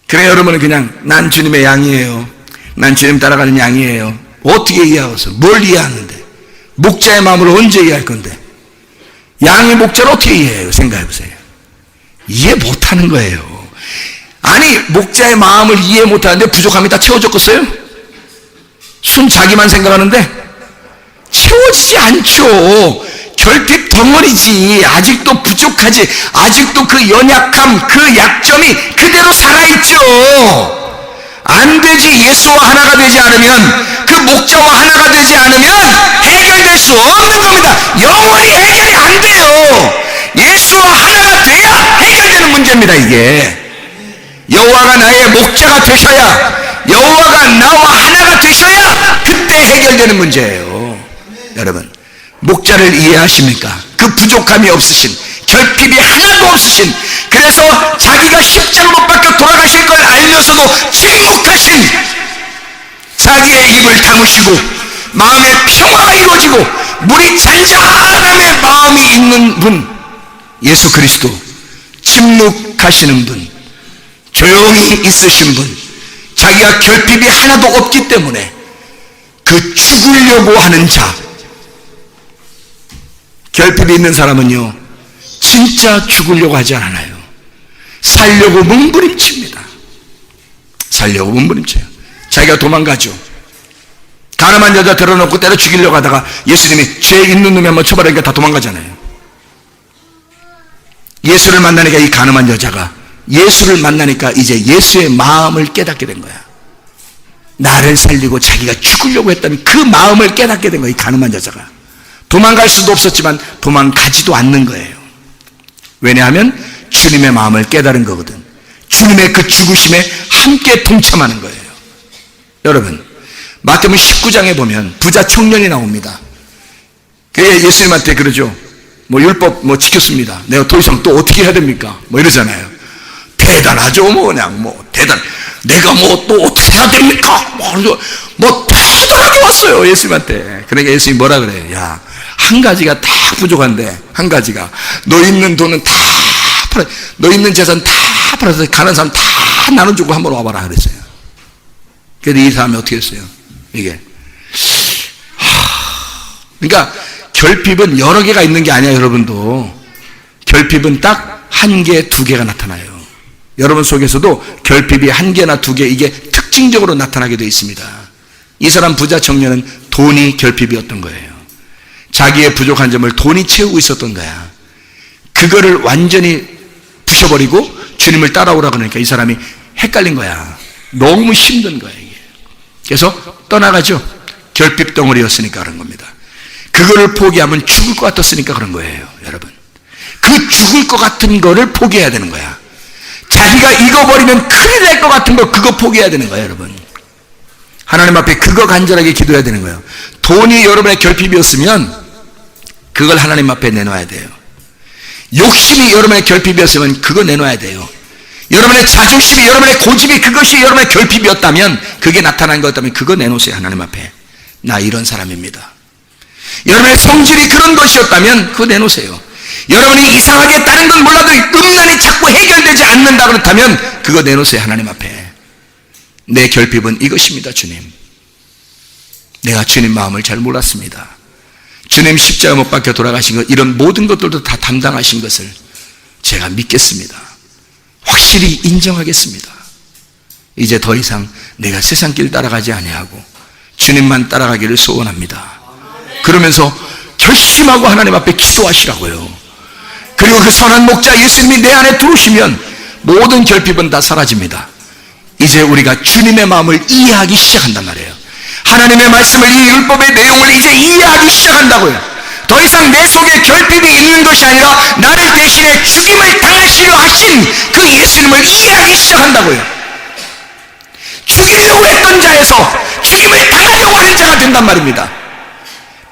그래, 여러분은 그냥 난 주님의 양이에요, 난 주님 따라가는 양이에요. 어떻게 이해하겠어? 뭘 이해하는데? 목자의 마음을 언제 이해할 건데? 양의 목자를 어떻게 이해해요? 생각해보세요. 이해 못하는 거예요. 아니, 목자의 마음을 이해 못하는데 부족함이 다 채워졌겠어요? 순 자기만 생각하는데 채워지지 않죠. 결핍 덩어리지. 아직도 부족하지. 아직도 그 연약함, 그 약점이 그대로 살아있죠. 안 되지. 예수와 하나가 되지 않으면, 그 목자와 하나가 되지 않으면 해결될 수 없는 겁니다. 영원히 해결이 안 돼요. 예수와 하나가 돼야 해결되는 문제입니다. 이게 여호와가 나의 목자가 되셔야, 여호와가 나와 하나가 되셔야 그때 해결되는 문제예요. 여러분, 목자를 이해하십니까? 그 부족함이 없으신, 결핍이 하나도 없으신, 그래서 자기가 십자가 못 박혀 돌아가실 걸 알면서도 침묵하신, 자기의 입을 다무시고 마음의 평화가 이루어지고 물이 잔잔함의 마음이 있는 분, 예수 그리스도. 침묵하시는 분, 조용히 있으신 분, 자기가 결핍이 하나도 없기 때문에 그 죽으려고 하는 자, 결핍이 있는 사람은요 진짜 죽으려고 하지 않아요. 살려고 몸부림칩니다. 살려고 몸부림쳐요. 자기가 도망가죠. 가늠한 여자 들어놓고 때려 죽이려고 하다가 예수님이 죄 있는 놈이 한번 쳐버리니까 다 도망가잖아요. 예수를 만나니까 이 가늠한 여자가 예수를 만나니까 이제 예수의 마음을 깨닫게 된 거야. 나를 살리고 자기가 죽으려고 했던 그 마음을 깨닫게 된 거야. 이 가늠한 여자가 도망갈 수도 없었지만 도망가지도 않는 거예요. 왜냐하면 주님의 마음을 깨달은 거거든. 주님의 그 죽으심에 함께 동참하는 거예요. 여러분, 마태복음 19장에 보면 부자 청년이 나옵니다. 그게 예수님한테 그러죠. 뭐 율법 뭐 지켰습니다. 내가 더 이상 또 어떻게 해야 됩니까? 뭐 이러잖아요. 대단하죠. 뭐 그냥 뭐 내가 뭐 또 어떻게 해야 됩니까? 뭐 대단하게 왔어요. 예수님한테. 그러니까 예수님이 뭐라 그래요? 야, 한 가지가 다 부족한데, 한 가지가 너 있는 돈은 다 팔아, 너 있는 재산 다 팔아서 가는 사람 다 나눠주고 한번 와봐라 그랬어요. 그래서 이 사람이 어떻게 했어요? 이게 그러니까 결핍은 여러 개가 있는 게 아니야. 여러분도 결핍은 딱 한 개, 두 개가 나타나요. 여러분 속에서도 결핍이 한 개나 두 개, 이게 특징적으로 나타나게 되어 있습니다. 이 사람 부자 청년은 돈이 결핍이었던 거예요. 자기의 부족한 점을 돈이 채우고 있었던 거야. 그거를 완전히 부셔버리고 주님을 따라오라 그러니까 이 사람이 헷갈린 거야. 너무 힘든 거야 이게. 그래서 떠나가죠. 결핍 덩어리였으니까 그런 겁니다. 그거를 포기하면 죽을 것 같았으니까 그런 거예요. 여러분, 그 죽을 것 같은 거를 포기해야 되는 거야. 자기가 잃어버리면 큰일 날 것 같은 거, 그거 포기해야 되는 거예요. 여러분, 하나님 앞에 그거 간절하게 기도해야 되는 거예요. 돈이 여러분의 결핍이었으면 그걸 하나님 앞에 내놔야 돼요. 욕심이 여러분의 결핍이었으면 그거 내놔야 돼요. 여러분의 자존심이, 여러분의 고집이 그것이 여러분의 결핍이었다면, 그게 나타난 것이었다면 그거 내놓으세요. 하나님 앞에. 나 이런 사람입니다. 여러분의 성질이 그런 것이었다면 그거 내놓으세요. 여러분이 이상하게 다른 건 몰라도 음란이 자꾸 해결되지 않는다 그렇다면 그거 내놓으세요. 하나님 앞에. 내 결핍은 이것입니다. 주님, 내가 주님 마음을 잘 몰랐습니다. 주님 십자가 못 박혀 돌아가신 것, 이런 모든 것들도 다 담당하신 것을 제가 믿겠습니다. 확실히 인정하겠습니다. 이제 더 이상 내가 세상 길 따라가지 아니하고 주님만 따라가기를 소원합니다. 그러면서 결심하고 하나님 앞에 기도하시라고요. 그리고 그 선한 목자 예수님이 내 안에 들어오시면 모든 결핍은 다 사라집니다. 이제 우리가 주님의 마음을 이해하기 시작한단 말이에요. 하나님의 말씀을, 이 율법의 내용을 이제 이해하기 시작한다고요. 더 이상 내 속에 결핍이 있는 것이 아니라 나를 대신에 죽임을 당하시려 하신 그 예수님을 이해하기 시작한다고요. 죽이려고 했던 자에서 죽임을 당하려고 하는 자가 된단 말입니다.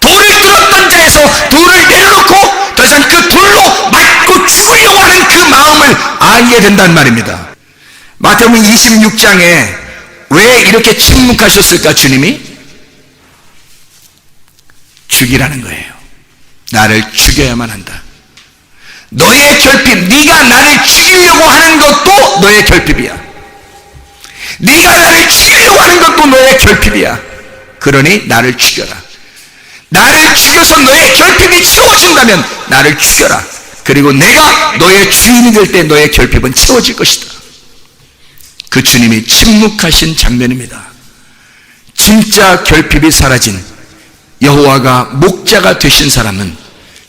돌을 들었던 자에서 돌을 내려놓고 더 이상 그 돌로 맞고 죽으려고 하는 그 마음을 알게 된단 말입니다. 마태복음 26장에 왜 이렇게 침묵하셨을까? 주님이 죽이라는 거예요. 나를 죽여야만 한다. 너의 결핍, 네가 나를 죽이려고 하는 것도 너의 결핍이야. 네가 나를 죽이려고 하는 것도 너의 결핍이야. 그러니 나를 죽여라. 나를 죽여서 너의 결핍이 채워진다면 나를 죽여라. 그리고 내가 너의 주인이 될 때 너의 결핍은 채워질 것이다. 그 주님이 침묵하신 장면입니다. 진짜 결핍이 사라진 여호와가 목자가 되신 사람은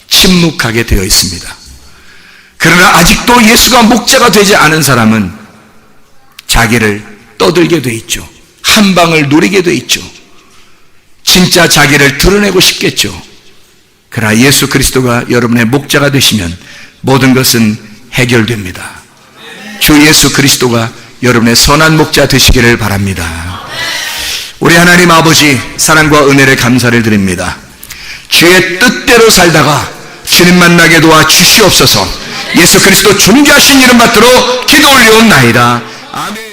침묵하게 되어 있습니다. 그러나 아직도 예수가 목자가 되지 않은 사람은 자기를 떠들게 되어 있죠. 한 방을 노리게 되어 있죠. 진짜 자기를 드러내고 싶겠죠. 그러나 예수 그리스도가 여러분의 목자가 되시면 모든 것은 해결됩니다. 주 예수 그리스도가 여러분의 선한 목자 되시기를 바랍니다. 우리 하나님 아버지, 사랑과 은혜를 감사를 드립니다. 주의 뜻대로 살다가 주님 만나게 도와 주시옵소서. 예수 그리스도 존귀하신 이름 받들어 기도 올려옵나이다. 아멘.